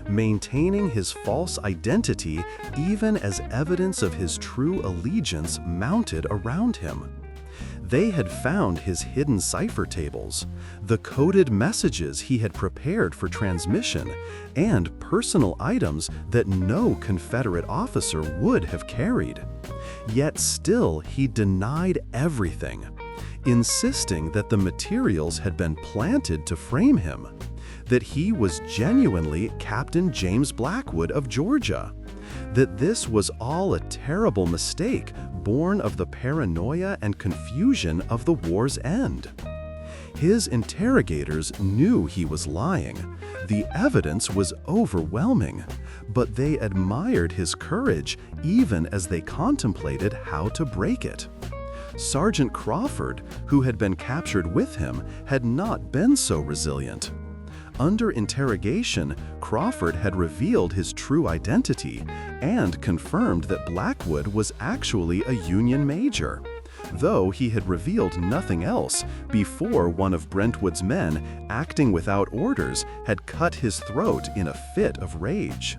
maintaining his false identity even as evidence of his true allegiance mounted around him. They had found his hidden cipher tables, the coded messages he had prepared for transmission, and personal items that no Confederate officer would have carried. Yet still he denied everything, insisting that the materials had been planted to frame him, that he was genuinely Captain James Blackwood of Georgia, that this was all a terrible mistake born of the paranoia and confusion of the war's end. His interrogators knew he was lying. The evidence was overwhelming, but they admired his courage even as they contemplated how to break it. Sergeant Crawford, who had been captured with him, had not been so resilient. Under interrogation, Crawford had revealed his true identity and confirmed that Blackwood was actually a Union major, though he had revealed nothing else before one of Brentwood's men, acting without orders, had cut his throat in a fit of rage.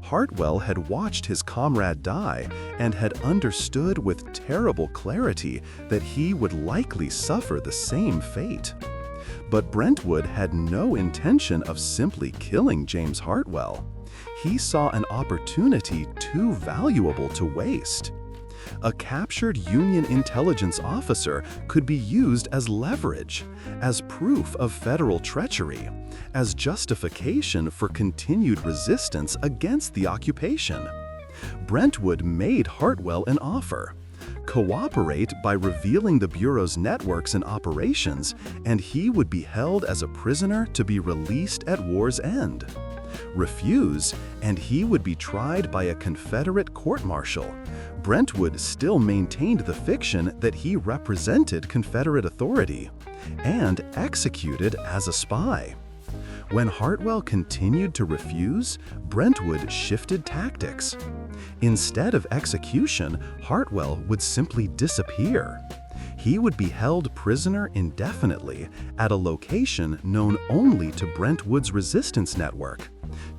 Hartwell had watched his comrade die and had understood with terrible clarity that he would likely suffer the same fate. But Brentwood had no intention of simply killing James Hartwell. He saw an opportunity too valuable to waste. A captured Union intelligence officer could be used as leverage, as proof of federal treachery, as justification for continued resistance against the occupation. Brentwood made Hartwell an offer. Cooperate by revealing the Bureau's networks and operations, and he would be held as a prisoner to be released at war's end. Refuse, and he would be tried by a Confederate court-martial. Brentwood still maintained the fiction that he represented Confederate authority, and executed as a spy. When Hartwell continued to refuse, Brentwood shifted tactics. Instead of execution, Hartwell would simply disappear. He would be held prisoner indefinitely at a location known only to Brentwood's resistance network,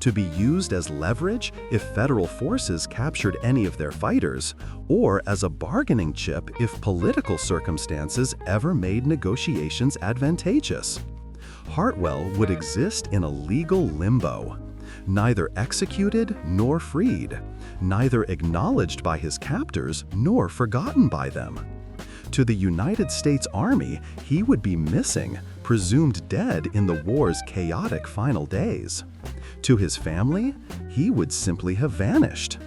to be used as leverage if federal forces captured any of their fighters, or as a bargaining chip if political circumstances ever made negotiations advantageous. Hartwell would exist in a legal limbo, neither executed nor freed, neither acknowledged by his captors nor forgotten by them. To the United States Army, he would be missing, presumed dead in the war's chaotic final days. To his family, he would simply have vanished.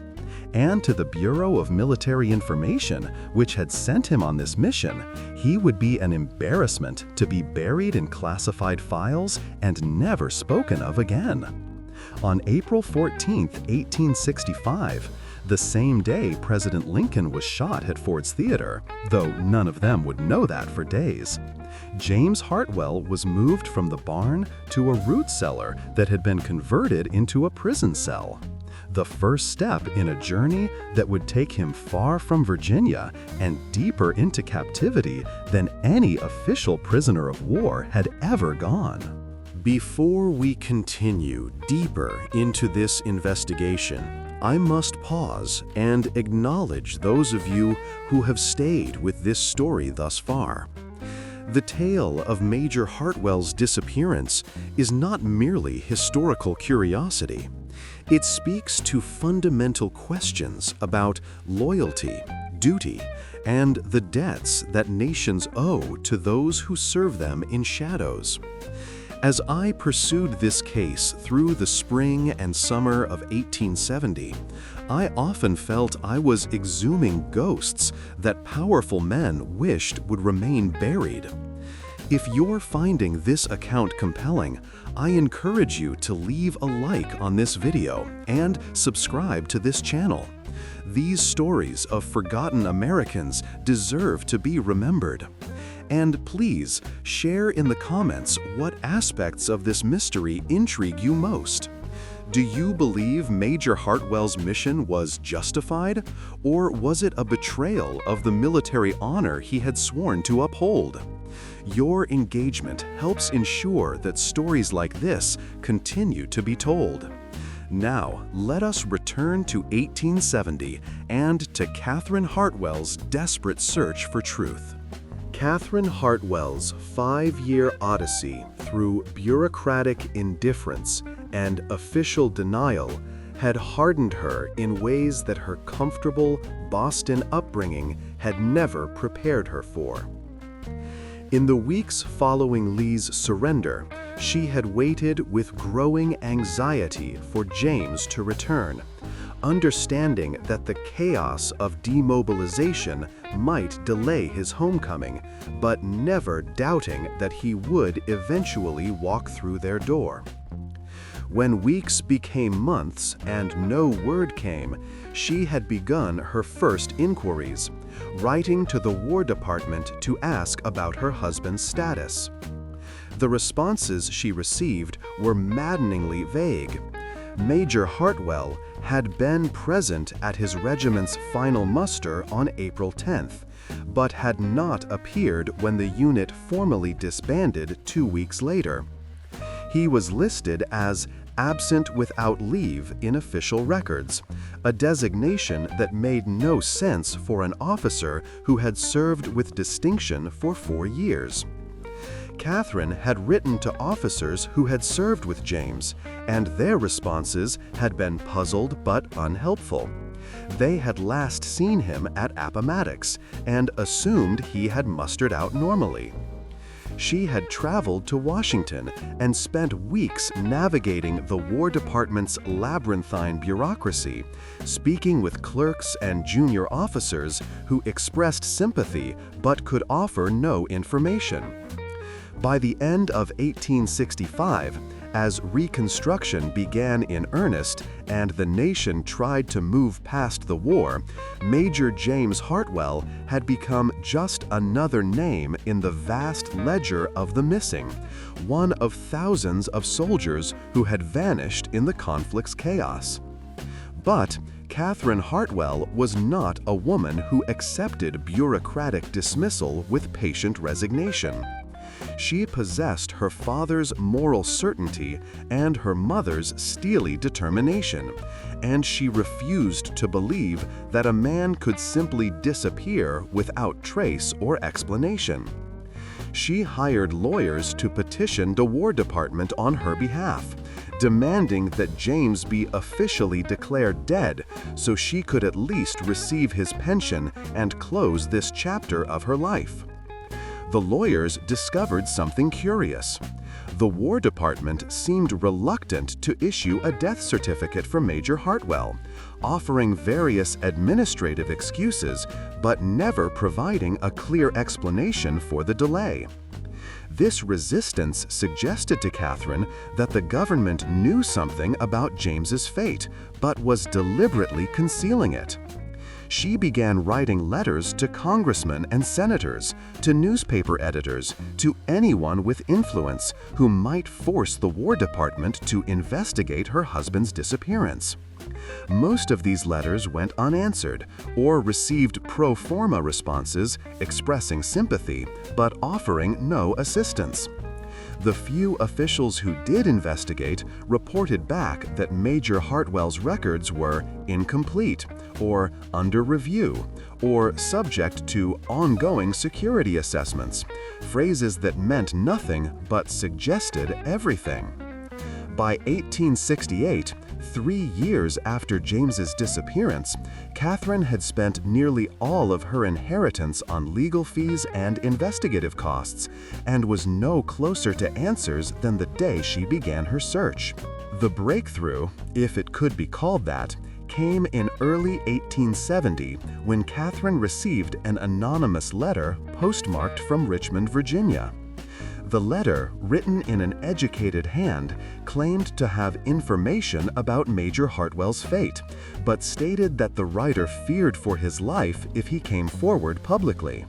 And to the Bureau of Military Information, which had sent him on this mission, he would be an embarrassment to be buried in classified files and never spoken of again. On April 14, 1865, the same day President Lincoln was shot at Ford's Theater, though none of them would know that for days, James Hartwell was moved from the barn to a root cellar that had been converted into a prison cell. The first step in a journey that would take him far from Virginia and deeper into captivity than any official prisoner of war had ever gone. Before we continue deeper into this investigation, I must pause and acknowledge those of you who have stayed with this story thus far. The tale of Major Hartwell's disappearance is not merely historical curiosity. It speaks to fundamental questions about loyalty, duty, and the debts that nations owe to those who serve them in shadows. As I pursued this case through the spring and summer of 1870, I often felt I was exhuming ghosts that powerful men wished would remain buried. If you're finding this account compelling, I encourage you to leave a like on this video and subscribe to this channel. These stories of forgotten Americans deserve to be remembered. And please share in the comments what aspects of this mystery intrigue you most. Do you believe Major Hartwell's mission was justified, or was it a betrayal of the military honor he had sworn to uphold? Your engagement helps ensure that stories like this continue to be told. Now, let us return to 1870 and to Catherine Hartwell's desperate search for truth. Catherine Hartwell's 5-year odyssey through bureaucratic indifference and official denial had hardened her in ways that her comfortable Boston upbringing had never prepared her for. In the weeks following Lee's surrender, she had waited with growing anxiety for James to return, understanding that the chaos of demobilization might delay his homecoming, but never doubting that he would eventually walk through their door. When weeks became months and no word came, she had begun her first inquiries, writing to the War Department to ask about her husband's status. The responses she received were maddeningly vague. Major Hartwell had been present at his regiment's final muster on April 10th, but had not appeared when the unit formally disbanded 2 weeks later. He was listed as absent without leave in official records, a designation that made no sense for an officer who had served with distinction for 4 years. Catherine had written to officers who had served with James, and their responses had been puzzled but unhelpful. They had last seen him at Appomattox and assumed he had mustered out normally. She had traveled to Washington and spent weeks navigating the War Department's labyrinthine bureaucracy, speaking with clerks and junior officers who expressed sympathy but could offer no information. By the end of 1865, as Reconstruction began in earnest and the nation tried to move past the war, Major James Hartwell had become just another name in the vast ledger of the missing, one of thousands of soldiers who had vanished in the conflict's chaos. But Catherine Hartwell was not a woman who accepted bureaucratic dismissal with patient resignation. She possessed her father's moral certainty and her mother's steely determination, and she refused to believe that a man could simply disappear without trace or explanation. She hired lawyers to petition the War Department on her behalf, demanding that James be officially declared dead so she could at least receive his pension and close this chapter of her life. The lawyers discovered something curious. The War Department seemed reluctant to issue a death certificate for Major Hartwell, offering various administrative excuses, but never providing a clear explanation for the delay. This resistance suggested to Catherine that the government knew something about James's fate, but was deliberately concealing it. She began writing letters to congressmen and senators, to newspaper editors, to anyone with influence who might force the War Department to investigate her husband's disappearance. Most of these letters went unanswered or received pro forma responses expressing sympathy but offering no assistance. The few officials who did investigate reported back that Major Hartwell's records were incomplete, or under review, or subject to ongoing security assessments, phrases that meant nothing but suggested everything. By 1868, 3 years after James's disappearance, Catherine had spent nearly all of her inheritance on legal fees and investigative costs, and was no closer to answers than the day she began her search. The breakthrough, if it could be called that, came in early 1870 when Catherine received an anonymous letter postmarked from Richmond, Virginia. The letter, written in an educated hand, claimed to have information about Major Hartwell's fate, but stated that the writer feared for his life if he came forward publicly.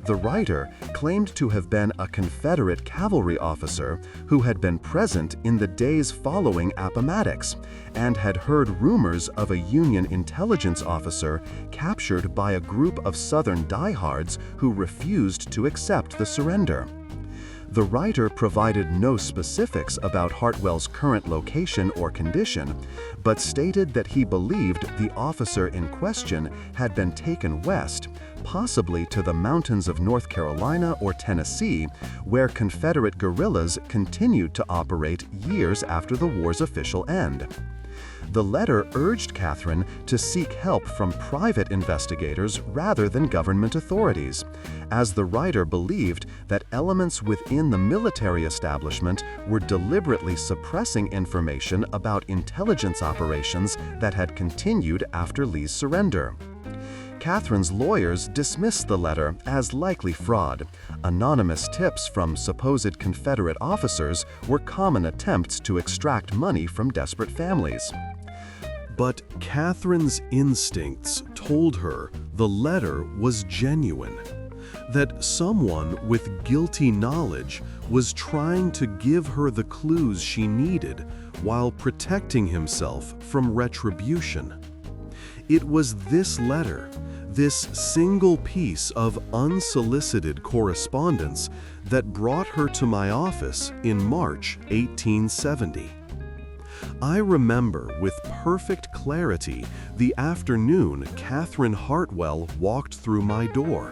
The writer claimed to have been a Confederate cavalry officer who had been present in the days following Appomattox and had heard rumors of a Union intelligence officer captured by a group of Southern diehards who refused to accept the surrender. The writer provided no specifics about Hartwell's current location or condition, but stated that he believed the officer in question had been taken west, possibly to the mountains of North Carolina or Tennessee, where Confederate guerrillas continued to operate years after the war's official end. The letter urged Catherine to seek help from private investigators rather than government authorities, as the writer believed that elements within the military establishment were deliberately suppressing information about intelligence operations that had continued after Lee's surrender. Catherine's lawyers dismissed the letter as likely fraud. Anonymous tips from supposed Confederate officers were common attempts to extract money from desperate families. But Catherine's instincts told her the letter was genuine, that someone with guilty knowledge was trying to give her the clues she needed while protecting himself from retribution. It was this letter, this single piece of unsolicited correspondence, that brought her to my office in March 1870. I remember with perfect clarity the afternoon Catherine Hartwell walked through my door,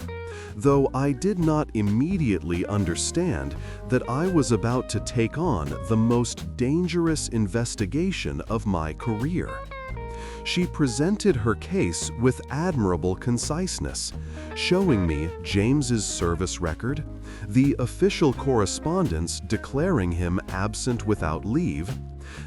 though I did not immediately understand that I was about to take on the most dangerous investigation of my career. She presented her case with admirable conciseness, showing me James's service record, the official correspondence declaring him absent without leave,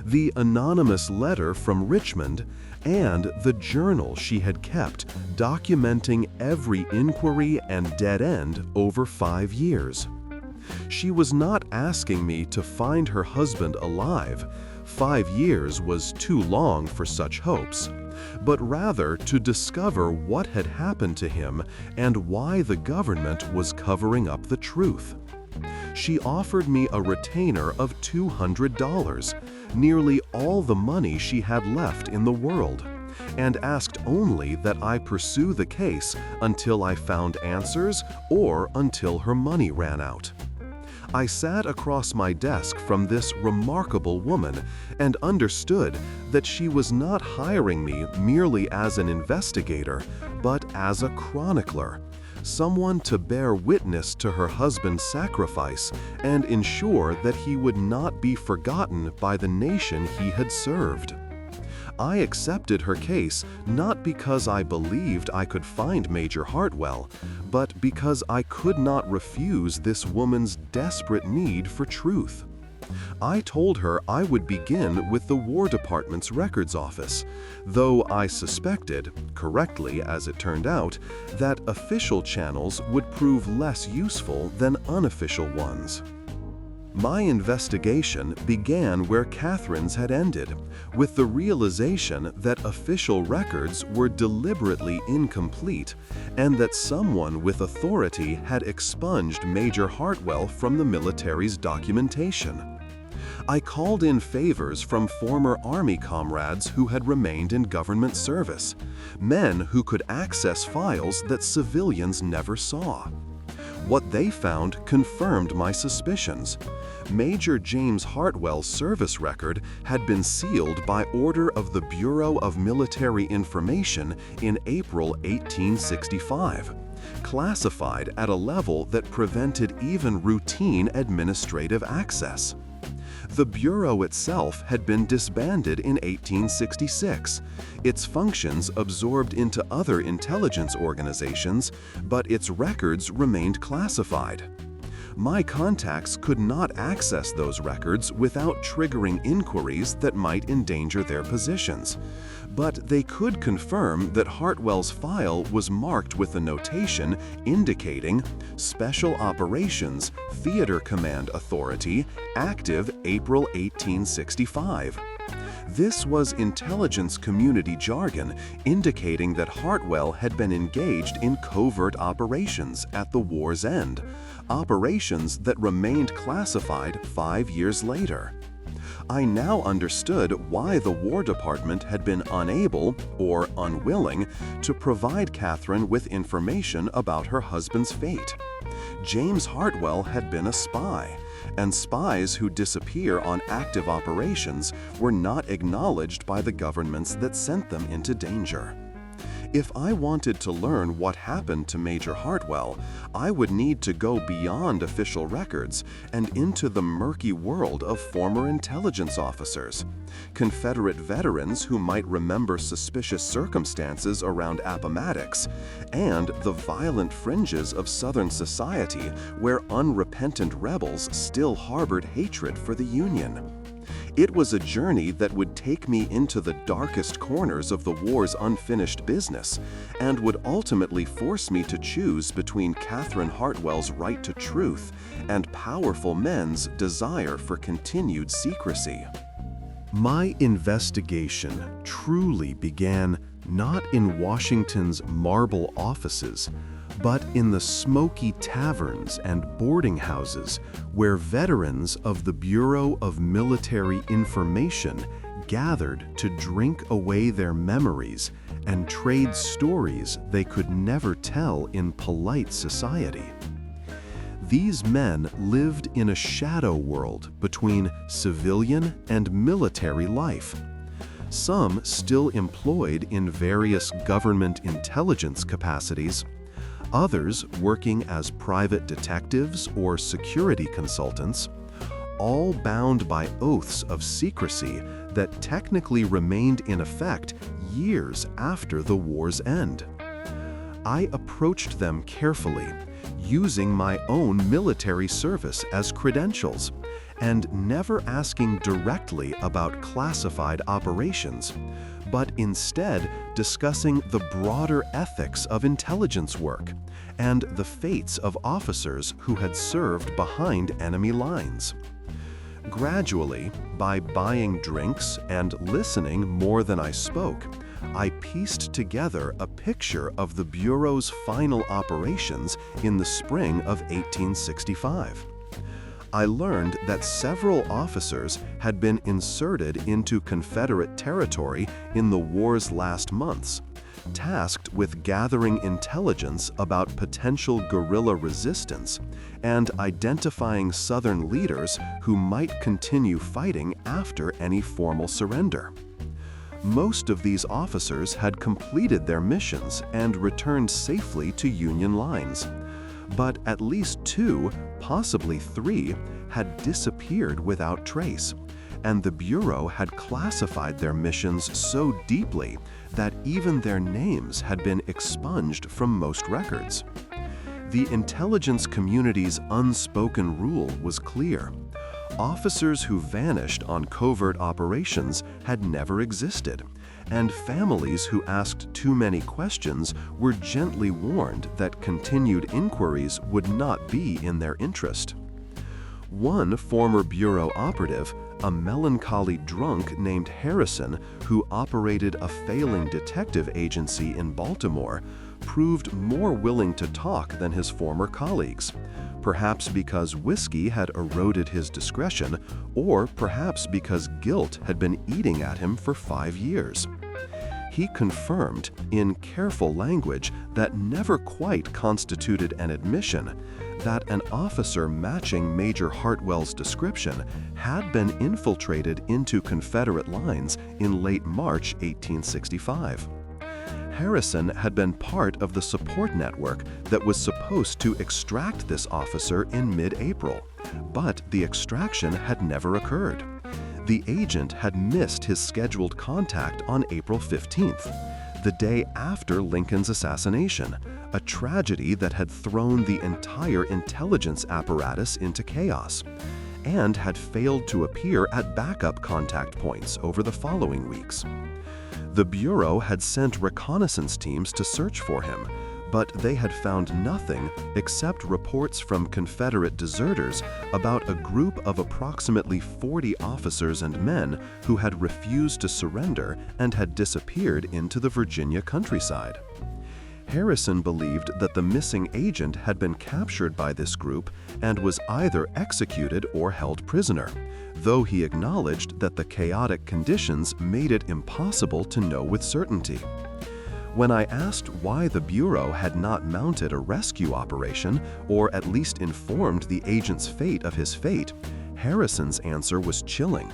the anonymous letter from Richmond, and the journal she had kept documenting every inquiry and dead end over 5 years. She was not asking me to find her husband alive. 5 years was too long for such hopes, but rather to discover what had happened to him and why the government was covering up the truth. She offered me a retainer of $200, nearly all the money she had left in the world, and asked only that I pursue the case until I found answers or until her money ran out. I sat across my desk from this remarkable woman and understood that she was not hiring me merely as an investigator, but as a chronicler, someone to bear witness to her husband's sacrifice and ensure that he would not be forgotten by the nation he had served. I accepted her case not because I believed I could find Major Hartwell, but because I could not refuse this woman's desperate need for truth. I told her I would begin with the War Department's records office, though I suspected, correctly as it turned out, that official channels would prove less useful than unofficial ones. My investigation began where Catherine's had ended, with the realization that official records were deliberately incomplete and that someone with authority had expunged Major Hartwell from the military's documentation. I called in favors from former Army comrades who had remained in government service, men who could access files that civilians never saw. What they found confirmed my suspicions. Major James Hartwell's service record had been sealed by order of the Bureau of Military Information in April 1865, classified at a level that prevented even routine administrative access. The Bureau itself had been disbanded in 1866, its functions absorbed into other intelligence organizations, but its records remained classified. My contacts could not access those records without triggering inquiries that might endanger their positions, but they could confirm that Hartwell's file was marked with a notation indicating Special Operations Theater Command Authority, active April 1865. This was intelligence community jargon indicating that Hartwell had been engaged in covert operations at the war's end, operations that remained classified 5 years later. I now understood why the War Department had been unable, or unwilling, to provide Catherine with information about her husband's fate. James Hartwell had been a spy, and spies who disappear on active operations were not acknowledged by the governments that sent them into danger. If I wanted to learn what happened to Major Hartwell, I would need to go beyond official records and into the murky world of former intelligence officers, Confederate veterans who might remember suspicious circumstances around Appomattox, and the violent fringes of Southern society where unrepentant rebels still harbored hatred for the Union. It was a journey that would take me into the darkest corners of the war's unfinished business and would ultimately force me to choose between Catherine Hartwell's right to truth and powerful men's desire for continued secrecy. My investigation truly began not in Washington's marble offices, but in the smoky taverns and boarding houses where veterans of the Bureau of Military Information gathered to drink away their memories and trade stories they could never tell in polite society. These men lived in a shadow world between civilian and military life. Some still employed in various government intelligence capacities, others working as private detectives or security consultants, all bound by oaths of secrecy that technically remained in effect years after the war's end. I approached them carefully, using my own military service as credentials, and never asking directly about classified operations, but instead discussing the broader ethics of intelligence work and the fates of officers who had served behind enemy lines. Gradually, by buying drinks and listening more than I spoke, I pieced together a picture of the Bureau's final operations in the spring of 1865. I learned that several officers had been inserted into Confederate territory in the war's last months, tasked with gathering intelligence about potential guerrilla resistance and identifying Southern leaders who might continue fighting after any formal surrender. Most of these officers had completed their missions and returned safely to Union lines, but at least 2, possibly 3, had disappeared without trace, and the Bureau had classified their missions so deeply that even their names had been expunged from most records. The intelligence community's unspoken rule was clear. Officers who vanished on covert operations had never existed, and families who asked too many questions were gently warned that continued inquiries would not be in their interest. One former Bureau operative, a melancholy drunk named Harrison, who operated a failing detective agency in Baltimore, proved more willing to talk than his former colleagues, perhaps because whiskey had eroded his discretion, or perhaps because guilt had been eating at him for 5 years. He confirmed, in careful language that never quite constituted an admission, that an officer matching Major Hartwell's description had been infiltrated into Confederate lines in late March 1865. Harrison had been part of the support network that was supposed to extract this officer in mid-April, but the extraction had never occurred. The agent had missed his scheduled contact on April 15th, the day after Lincoln's assassination, a tragedy that had thrown the entire intelligence apparatus into chaos, and had failed to appear at backup contact points over the following weeks. The Bureau had sent reconnaissance teams to search for him, but they had found nothing except reports from Confederate deserters about a group of approximately 40 officers and men who had refused to surrender and had disappeared into the Virginia countryside. Harrison believed that the missing agent had been captured by this group and was either executed or held prisoner, though he acknowledged that the chaotic conditions made it impossible to know with certainty. When I asked why the Bureau had not mounted a rescue operation, or at least informed the agent's fate of his fate, Harrison's answer was chilling.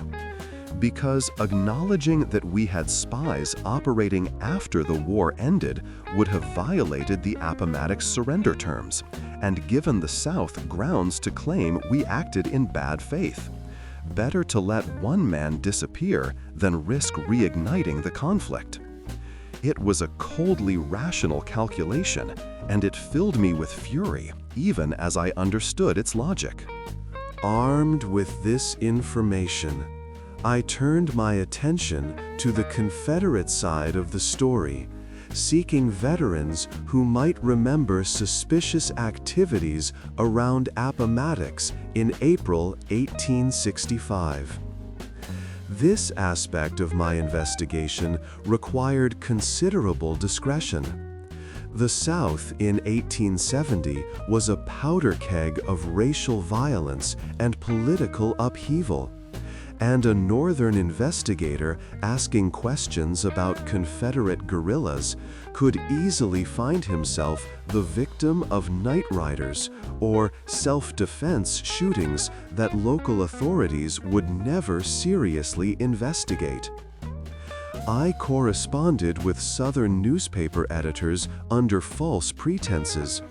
Because acknowledging that we had spies operating after the war ended would have violated the Appomattox surrender terms, and given the South grounds to claim we acted in bad faith. Better to let one man disappear than risk reigniting the conflict. It was a coldly rational calculation, and it filled me with fury, even as I understood its logic. Armed with this information, I turned my attention to the Confederate side of the story, seeking veterans who might remember suspicious activities around Appomattox in April 1865. This aspect of my investigation required considerable discretion. The South in 1870 was a powder keg of racial violence and political upheaval, and a Northern investigator asking questions about Confederate guerrillas could easily find himself the victim of night riders or self-defense shootings that local authorities would never seriously investigate. I corresponded with Southern newspaper editors under false pretenses,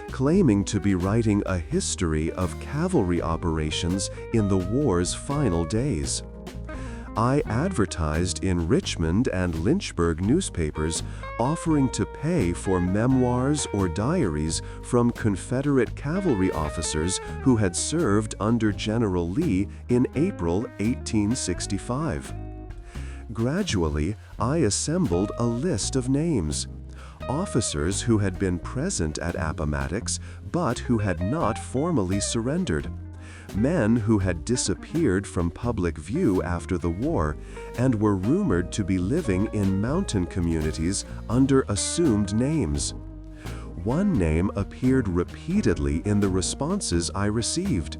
claiming to be writing a history of cavalry operations in the war's final days. I advertised in Richmond and Lynchburg newspapers, offering to pay for memoirs or diaries from Confederate cavalry officers who had served under General Lee in April 1865. Gradually, I assembled a list of names. Officers who had been present at Appomattox but who had not formally surrendered. Men who had disappeared from public view after the war and were rumored to be living in mountain communities under assumed names. One name appeared repeatedly in the responses I received: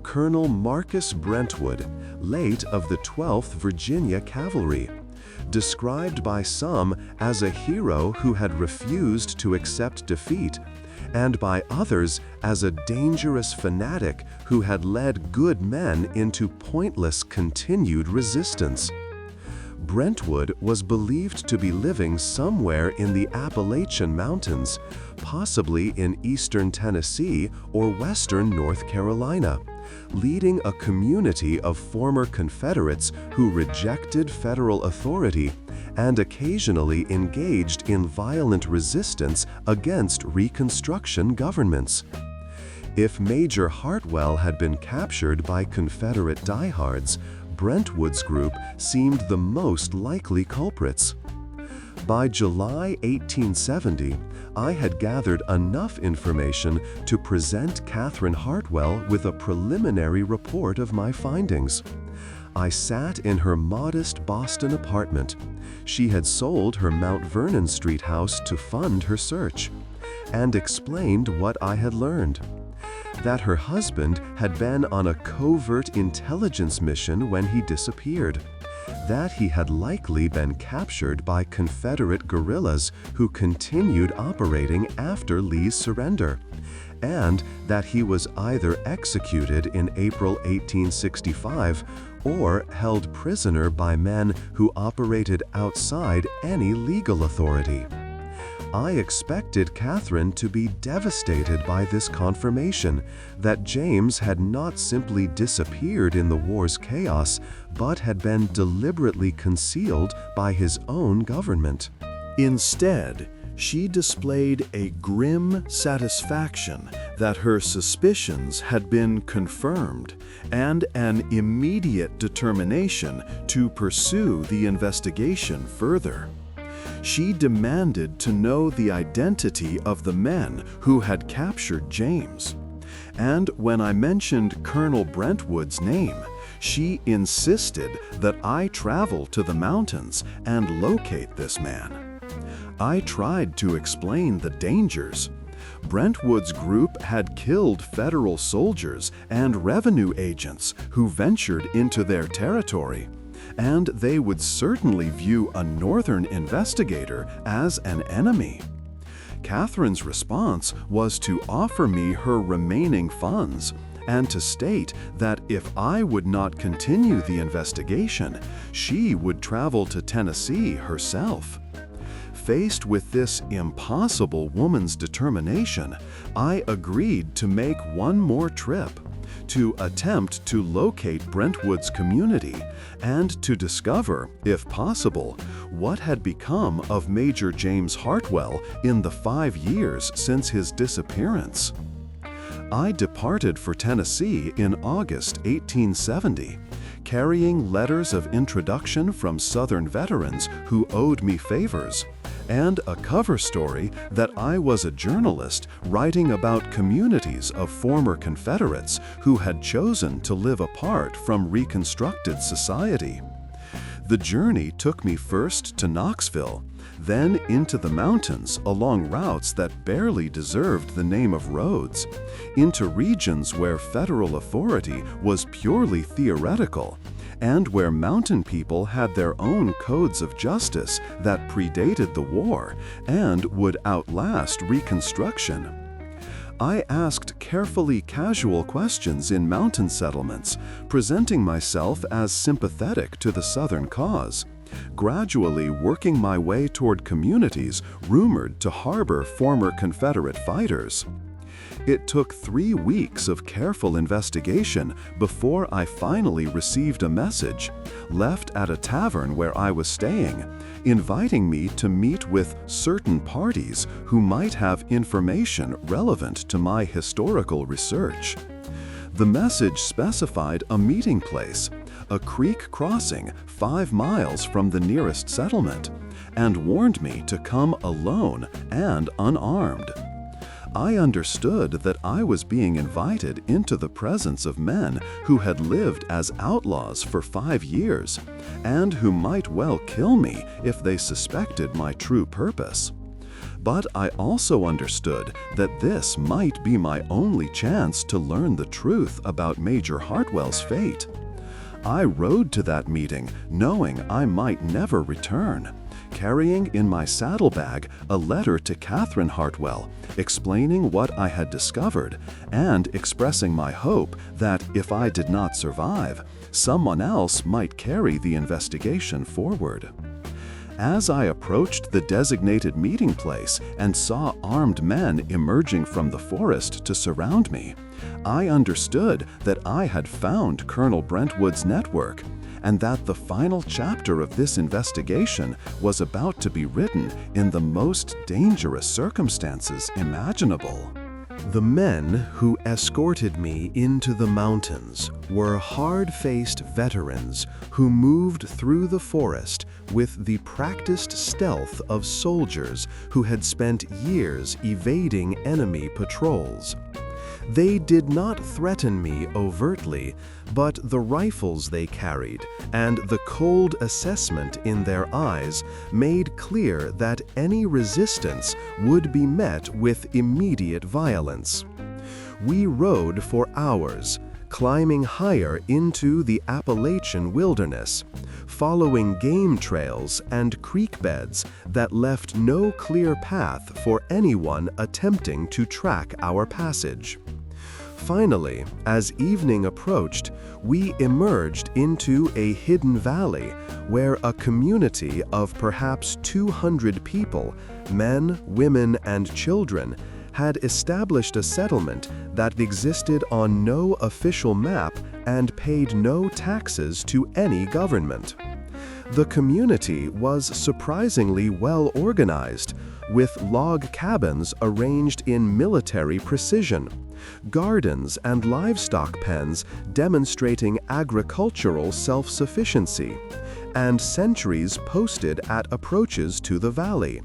Colonel Marcus Brentwood, late of the 12th Virginia Cavalry, described by some as a hero who had refused to accept defeat, and by others as a dangerous fanatic who had led good men into pointless continued resistance. Brentwood was believed to be living somewhere in the Appalachian Mountains, possibly in eastern Tennessee or western North Carolina, leading a community of former Confederates who rejected federal authority and occasionally engaged in violent resistance against Reconstruction governments. If Major Hartwell had been captured by Confederate diehards, Brentwood's group seemed the most likely culprits. By July 1870, I had gathered enough information to present Catherine Hartwell with a preliminary report of my findings. I sat in her modest Boston apartment. She had sold her Mount Vernon Street house to fund her search, and explained what I had learned. That her husband had been on a covert intelligence mission when he disappeared. That he had likely been captured by Confederate guerrillas who continued operating after Lee's surrender, and that he was either executed in April 1865 or held prisoner by men who operated outside any legal authority. I expected Catherine to be devastated by this confirmation that James had not simply disappeared in the war's chaos, but had been deliberately concealed by his own government. Instead, she displayed a grim satisfaction that her suspicions had been confirmed and an immediate determination to pursue the investigation further. She demanded to know the identity of the men who had captured James. And when I mentioned Colonel Brentwood's name, she insisted that I travel to the mountains and locate this man. I tried to explain the dangers. Brentwood's group had killed federal soldiers and revenue agents who ventured into their territory, and they would certainly view a northern investigator as an enemy. Catherine's response was to offer me her remaining funds and to state that if I would not continue the investigation, she would travel to Tennessee herself. Faced with this impossible woman's determination, I agreed to make one more trip, to attempt to locate Brentwood's community and to discover, if possible, what had become of Major James Hartwell in the 5 years since his disappearance. I departed for Tennessee in August 1870, carrying letters of introduction from Southern veterans who owed me favors, and a cover story that I was a journalist writing about communities of former Confederates who had chosen to live apart from reconstructed society. The journey took me first to Knoxville, then into the mountains along routes that barely deserved the name of roads, into regions where federal authority was purely theoretical, and where mountain people had their own codes of justice that predated the war and would outlast Reconstruction. I asked carefully casual questions in mountain settlements, presenting myself as sympathetic to the Southern cause, gradually working my way toward communities rumored to harbor former Confederate fighters. It took 3 weeks of careful investigation before I finally received a message, left at a tavern where I was staying, inviting me to meet with certain parties who might have information relevant to my historical research. The message specified a meeting place, a creek crossing 5 miles from the nearest settlement, and warned me to come alone and unarmed. I understood that I was being invited into the presence of men who had lived as outlaws for 5 years, and who might well kill me if they suspected my true purpose. But I also understood that this might be my only chance to learn the truth about Major Hartwell's fate. I rode to that meeting knowing I might never return, carrying in my saddlebag a letter to Catherine Hartwell, explaining what I had discovered and expressing my hope that if I did not survive, someone else might carry the investigation forward. As I approached the designated meeting place and saw armed men emerging from the forest to surround me, I understood that I had found Colonel Brentwood's network, and that the final chapter of this investigation was about to be written in the most dangerous circumstances imaginable. The men who escorted me into the mountains were hard-faced veterans who moved through the forest with the practiced stealth of soldiers who had spent years evading enemy patrols. They did not threaten me overtly, but the rifles they carried and the cold assessment in their eyes made clear that any resistance would be met with immediate violence. We rode for hours, climbing higher into the Appalachian wilderness, following game trails and creek beds that left no clear path for anyone attempting to track our passage. Finally, as evening approached, we emerged into a hidden valley where a community of perhaps 200 people, men, women, and children, had established a settlement that existed on no official map and paid no taxes to any government. The community was surprisingly well organized, with log cabins arranged in military precision, gardens and livestock pens demonstrating agricultural self-sufficiency, and sentries posted at approaches to the valley.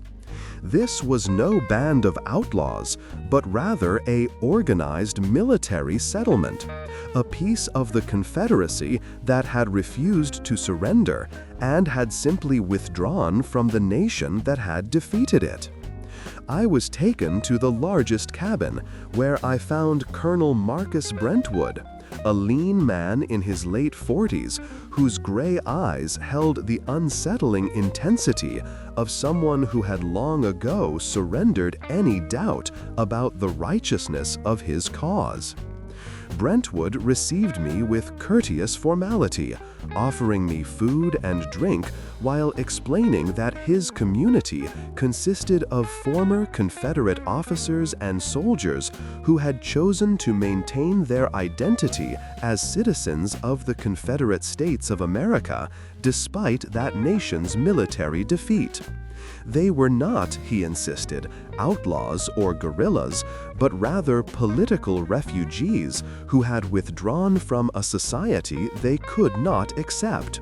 This was no band of outlaws, but rather an organized military settlement, a piece of the Confederacy that had refused to surrender and had simply withdrawn from the nation that had defeated it. I was taken to the largest cabin, where I found Colonel Marcus Brentwood, a lean man in his late 40s whose gray eyes held the unsettling intensity of someone who had long ago surrendered any doubt about the righteousness of his cause. Brentwood received me with courteous formality, offering me food and drink while explaining that his community consisted of former Confederate officers and soldiers who had chosen to maintain their identity as citizens of the Confederate States of America despite that nation's military defeat. They were not, he insisted, outlaws or guerrillas, but rather political refugees who had withdrawn from a society they could not accept.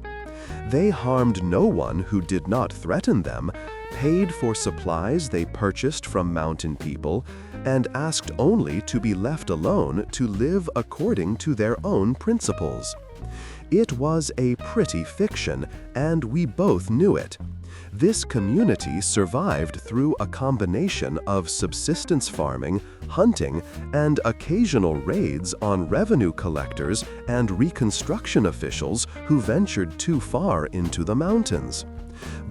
They harmed no one who did not threaten them, paid for supplies they purchased from mountain people, and asked only to be left alone to live according to their own principles. It was a pretty fiction, and we both knew it. This community survived through a combination of subsistence farming, hunting, and occasional raids on revenue collectors and Reconstruction officials who ventured too far into the mountains.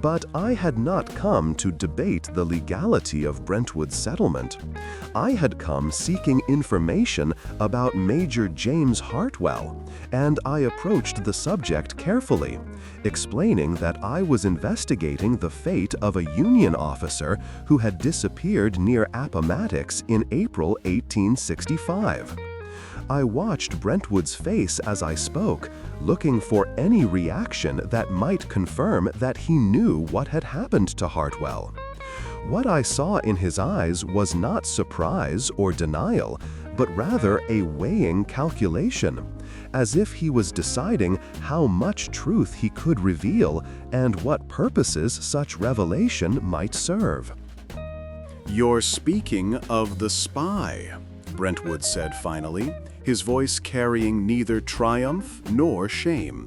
But I had not come to debate the legality of Brentwood's settlement. I had come seeking information about Major James Hartwell, and I approached the subject carefully, explaining that I was investigating the fate of a Union officer who had disappeared near Appomattox in April 1865. I watched Brentwood's face as I spoke, looking for any reaction that might confirm that he knew what had happened to Hartwell. What I saw in his eyes was not surprise or denial, but rather a weighing calculation, as if he was deciding how much truth he could reveal and what purposes such revelation might serve. "You're speaking of the spy," Brentwood said finally, his voice carrying neither triumph nor shame.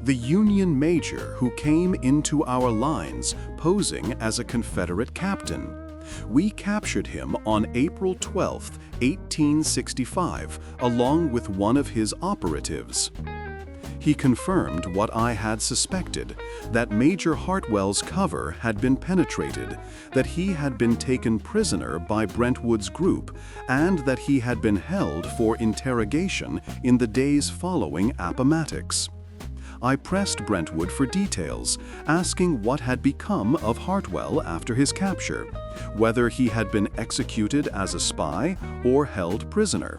"The Union major who came into our lines posing as a Confederate captain. We captured him on April 12, 1865, along with one of his operatives." He confirmed what I had suspected, that Major Hartwell's cover had been penetrated, that he had been taken prisoner by Brentwood's group, and that he had been held for interrogation in the days following Appomattox. I pressed Brentwood for details, asking what had become of Hartwell after his capture, whether he had been executed as a spy or held prisoner.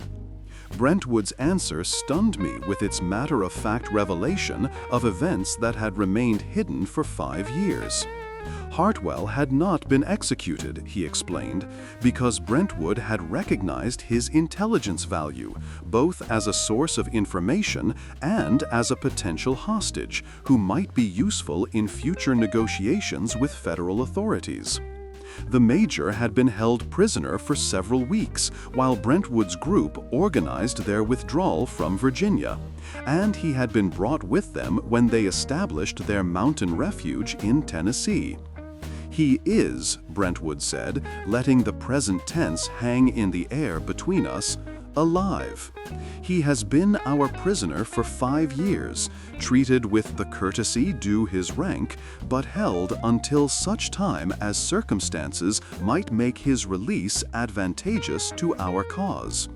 Brentwood's answer stunned me with its matter-of-fact revelation of events that had remained hidden for 5 years. Hartwell had not been executed, he explained, because Brentwood had recognized his intelligence value, both as a source of information and as a potential hostage who might be useful in future negotiations with federal authorities. The major had been held prisoner for several weeks while Brentwood's group organized their withdrawal from Virginia, and he had been brought with them when they established their mountain refuge in Tennessee. "He is," Brentwood said, letting the present tense hang in the air between us, "alive. He has been our prisoner for 5 years, treated with the courtesy due his rank, but held until such time as circumstances might make his release advantageous to our cause."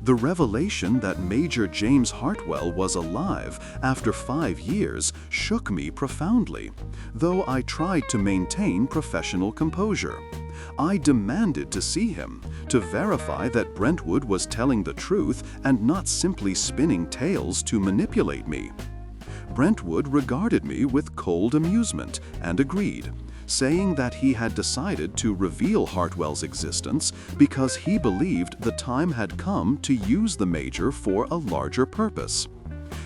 The revelation that Major James Hartwell was alive after 5 years shook me profoundly, though I tried to maintain professional composure. I demanded to see him, to verify that Brentwood was telling the truth and not simply spinning tales to manipulate me. Brentwood regarded me with cold amusement and agreed, saying that he had decided to reveal Hartwell's existence because he believed the time had come to use the major for a larger purpose.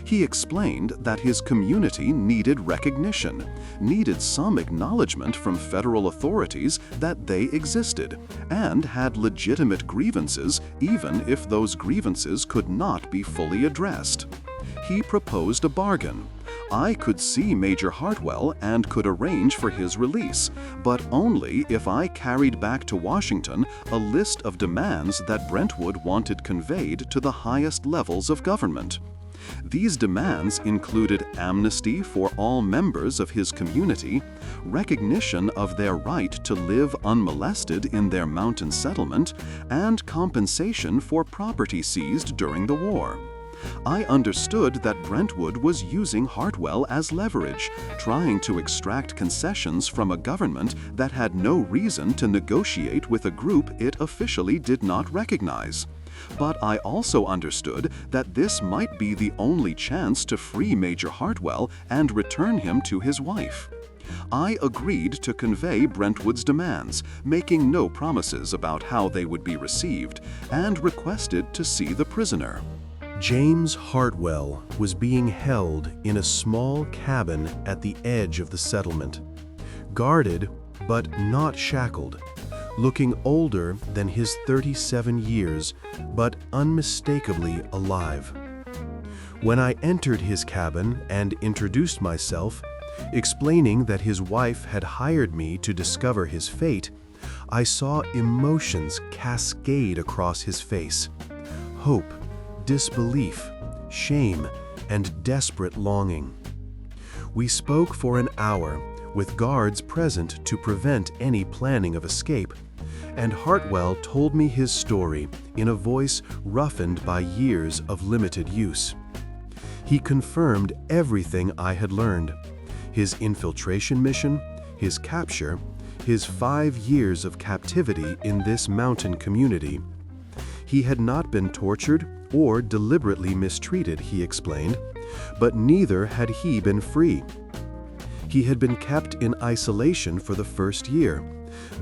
He explained that his community needed recognition, needed some acknowledgement from federal authorities that they existed, and had legitimate grievances even if those grievances could not be fully addressed. He proposed a bargain. I could see Major Hartwell and could arrange for his release, but only if I carried back to Washington a list of demands that Brentwood wanted conveyed to the highest levels of government. These demands included amnesty for all members of his community, recognition of their right to live unmolested in their mountain settlement, and compensation for property seized during the war. I understood that Brentwood was using Hartwell as leverage, trying to extract concessions from a government that had no reason to negotiate with a group it officially did not recognize. But I also understood that this might be the only chance to free Major Hartwell and return him to his wife. I agreed to convey Brentwood's demands, making no promises about how they would be received, and requested to see the prisoner. James Hartwell was being held in a small cabin at the edge of the settlement, guarded but not shackled, looking older than his 37 years, but unmistakably alive. When I entered his cabin and introduced myself, explaining that his wife had hired me to discover his fate, I saw emotions cascade across his face: hope, disbelief, shame, and desperate longing. We spoke for an hour, with guards present to prevent any planning of escape, and Hartwell told me his story in a voice roughened by years of limited use. He confirmed everything I had learned: his infiltration mission, his capture, his 5 years of captivity in this mountain community. He had not been tortured or deliberately mistreated, he explained, but neither had he been free. He had been kept in isolation for the first year,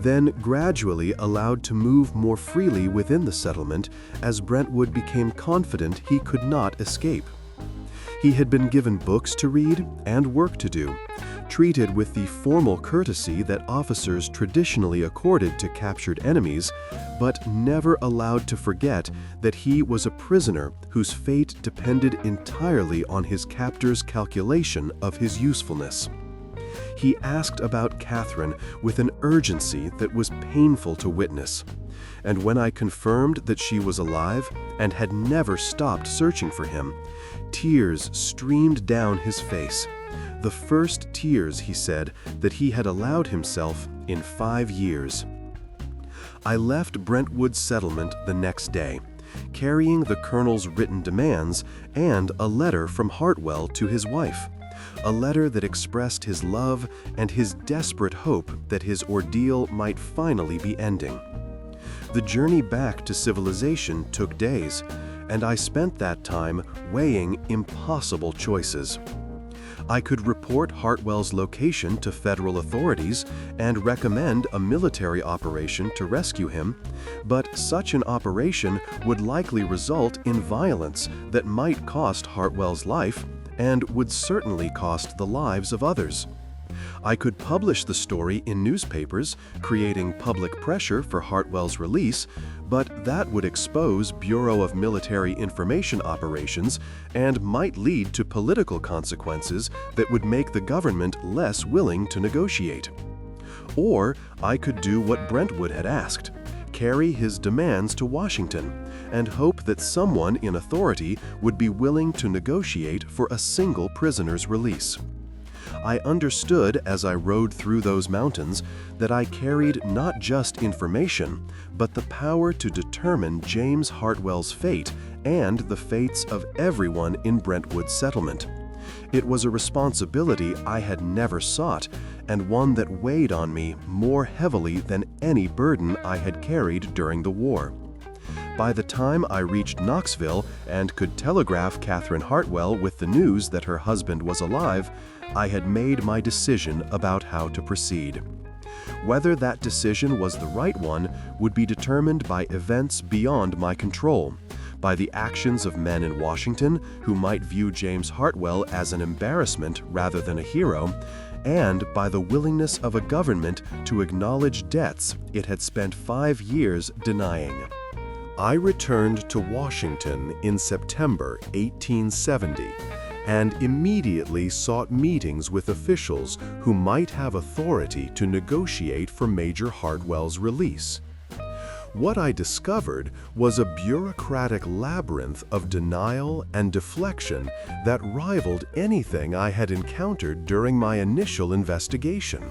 then gradually allowed to move more freely within the settlement as Brentwood became confident he could not escape. He had been given books to read and work to do, treated with the formal courtesy that officers traditionally accorded to captured enemies, but never allowed to forget that he was a prisoner whose fate depended entirely on his captor's calculation of his usefulness. He asked about Catherine with an urgency that was painful to witness, and when I confirmed that she was alive and had never stopped searching for him, tears streamed down his face. The first tears, he said, that he had allowed himself in 5 years. I left Brentwood settlement the next day, carrying the colonel's written demands and a letter from Hartwell to his wife, a letter that expressed his love and his desperate hope that his ordeal might finally be ending. The journey back to civilization took days, and I spent that time weighing impossible choices. I could report Hartwell's location to federal authorities and recommend a military operation to rescue him, but such an operation would likely result in violence that might cost Hartwell's life and would certainly cost the lives of others. I could publish the story in newspapers, creating public pressure for Hartwell's release, but that would expose Bureau of Military Information operations and might lead to political consequences that would make the government less willing to negotiate. Or I could do what Brentwood had asked, carry his demands to Washington, and hope that someone in authority would be willing to negotiate for a single prisoner's release. I understood as I rode through those mountains that I carried not just information, but the power to determine James Hartwell's fate and the fates of everyone in Brentwood settlement. It was a responsibility I had never sought, and one that weighed on me more heavily than any burden I had carried during the war. By the time I reached Knoxville and could telegraph Catherine Hartwell with the news that her husband was alive, I had made my decision about how to proceed. Whether that decision was the right one would be determined by events beyond my control, by the actions of men in Washington who might view James Hartwell as an embarrassment rather than a hero, and by the willingness of a government to acknowledge debts it had spent 5 years denying. I returned to Washington in September 1870 and immediately sought meetings with officials who might have authority to negotiate for Major Hartwell's release. What I discovered was a bureaucratic labyrinth of denial and deflection that rivaled anything I had encountered during my initial investigation.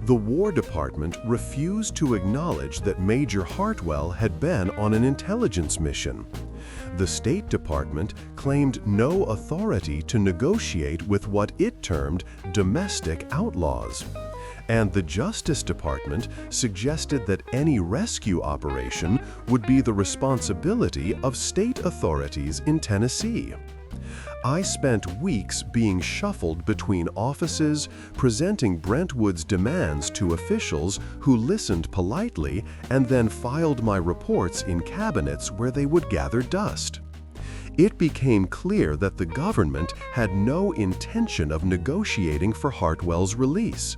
The War Department refused to acknowledge that Major Hartwell had been on an intelligence mission. The State Department claimed no authority to negotiate with what it termed domestic outlaws. And the Justice Department suggested that any rescue operation would be the responsibility of state authorities in Tennessee. I spent weeks being shuffled between offices, presenting Brentwood's demands to officials who listened politely and then filed my reports in cabinets where they would gather dust. It became clear that the government had no intention of negotiating for Hartwell's release,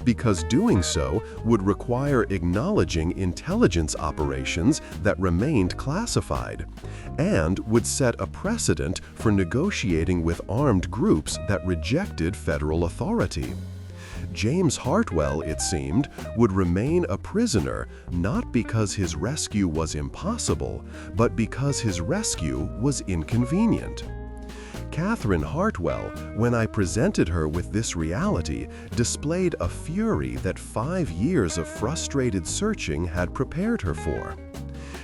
because doing so would require acknowledging intelligence operations that remained classified, and would set a precedent for negotiating with armed groups that rejected federal authority. James Hartwell, it seemed, would remain a prisoner not because his rescue was impossible, but because his rescue was inconvenient. Catherine Hartwell, when I presented her with this reality, displayed a fury that 5 years of frustrated searching had prepared her for.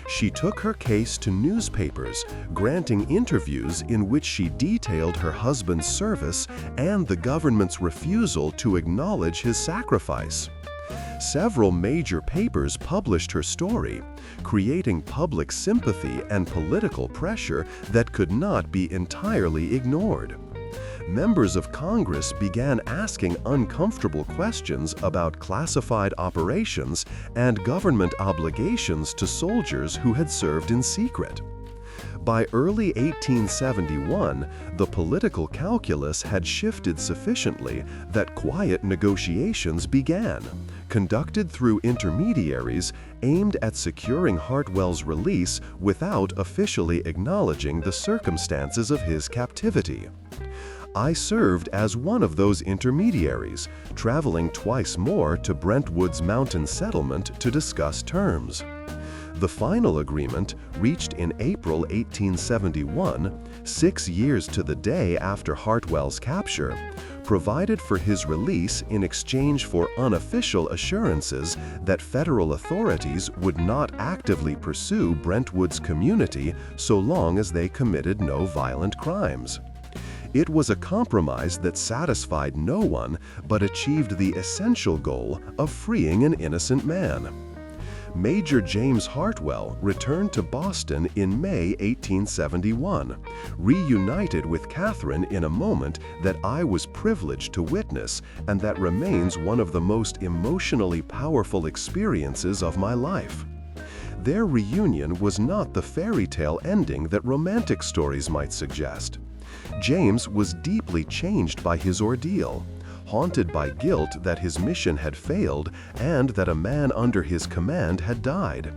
She took her case to newspapers, granting interviews in which she detailed her husband's service and the government's refusal to acknowledge his sacrifice. Several major papers published her story, creating public sympathy and political pressure that could not be entirely ignored. Members of Congress began asking uncomfortable questions about classified operations and government obligations to soldiers who had served in secret. By early 1871, the political calculus had shifted sufficiently that quiet negotiations began, conducted through intermediaries aimed at securing Hartwell's release without officially acknowledging the circumstances of his captivity. I served as one of those intermediaries, traveling twice more to Brentwood's mountain settlement to discuss terms. The final agreement, reached in April 1871, 6 years to the day after Hartwell's capture, provided for his release in exchange for unofficial assurances that federal authorities would not actively pursue Brentwood's community so long as they committed no violent crimes. It was a compromise that satisfied no one but achieved the essential goal of freeing an innocent man. Major James Hartwell returned to Boston in May 1871, reunited with Catherine in a moment that I was privileged to witness and that remains one of the most emotionally powerful experiences of my life. Their reunion was not the fairy tale ending that romantic stories might suggest. James was deeply changed by his ordeal, haunted by guilt that his mission had failed and that a man under his command had died.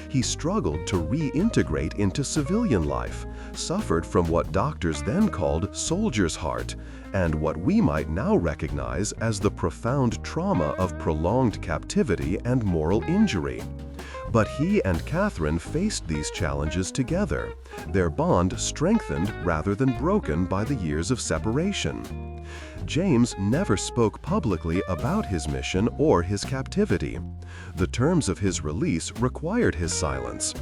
He struggled to reintegrate into civilian life, suffered from what doctors then called soldier's heart, and what we might now recognize as the profound trauma of prolonged captivity and moral injury. But he and Catherine faced these challenges together, their bond strengthened rather than broken by the years of separation. James never spoke publicly about his mission or his captivity. The terms of his release required his silence,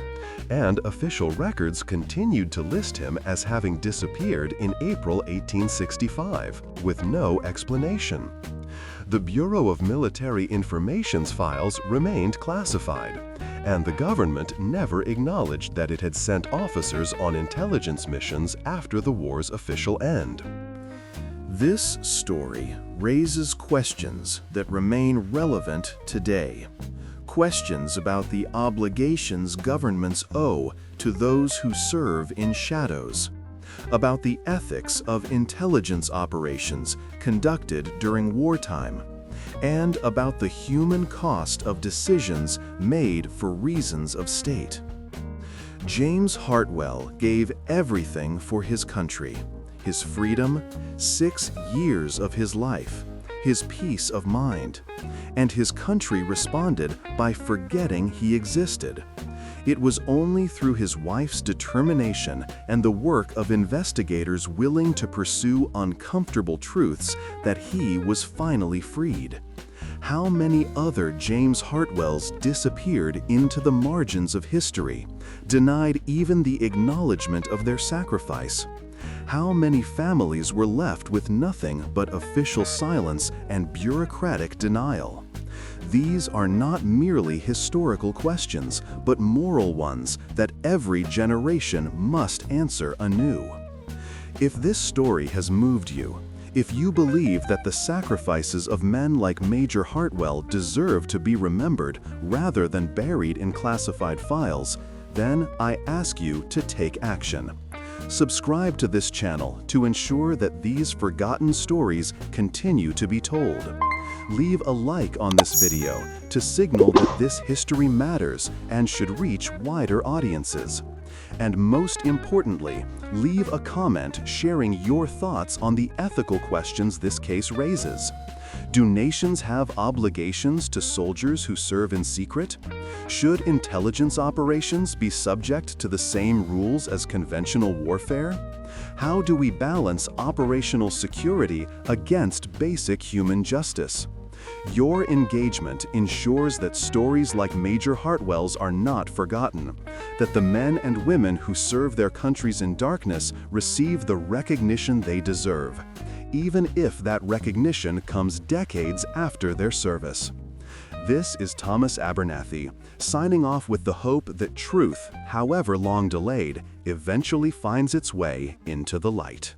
and official records continued to list him as having disappeared in April 1865, with no explanation. The Bureau of Military Information's files remained classified, and the government never acknowledged that it had sent officers on intelligence missions after the war's official end. This story raises questions that remain relevant today. Questions about the obligations governments owe to those who serve in shadows, about the ethics of intelligence operations conducted during wartime, and about the human cost of decisions made for reasons of state. James Hartwell gave everything for his country, his freedom, 6 years of his life, his peace of mind, and his country responded by forgetting he existed. It was only through his wife's determination and the work of investigators willing to pursue uncomfortable truths that he was finally freed. How many other James Hartwells disappeared into the margins of history, denied even the acknowledgement of their sacrifice? How many families were left with nothing but official silence and bureaucratic denial? These are not merely historical questions, but moral ones that every generation must answer anew. If this story has moved you, if you believe that the sacrifices of men like Major Hartwell deserve to be remembered rather than buried in classified files, then I ask you to take action. Subscribe to this channel to ensure that these forgotten stories continue to be told. Leave a like on this video to signal that this history matters and should reach wider audiences. And most importantly, leave a comment sharing your thoughts on the ethical questions this case raises. Do nations have obligations to soldiers who serve in secret? Should intelligence operations be subject to the same rules as conventional warfare? How do we balance operational security against basic human justice? Your engagement ensures that stories like Major Hartwell's are not forgotten, that the men and women who serve their countries in darkness receive the recognition they deserve, even if that recognition comes decades after their service. This is Thomas Abernathy, signing off with the hope that truth, however long delayed, eventually finds its way into the light.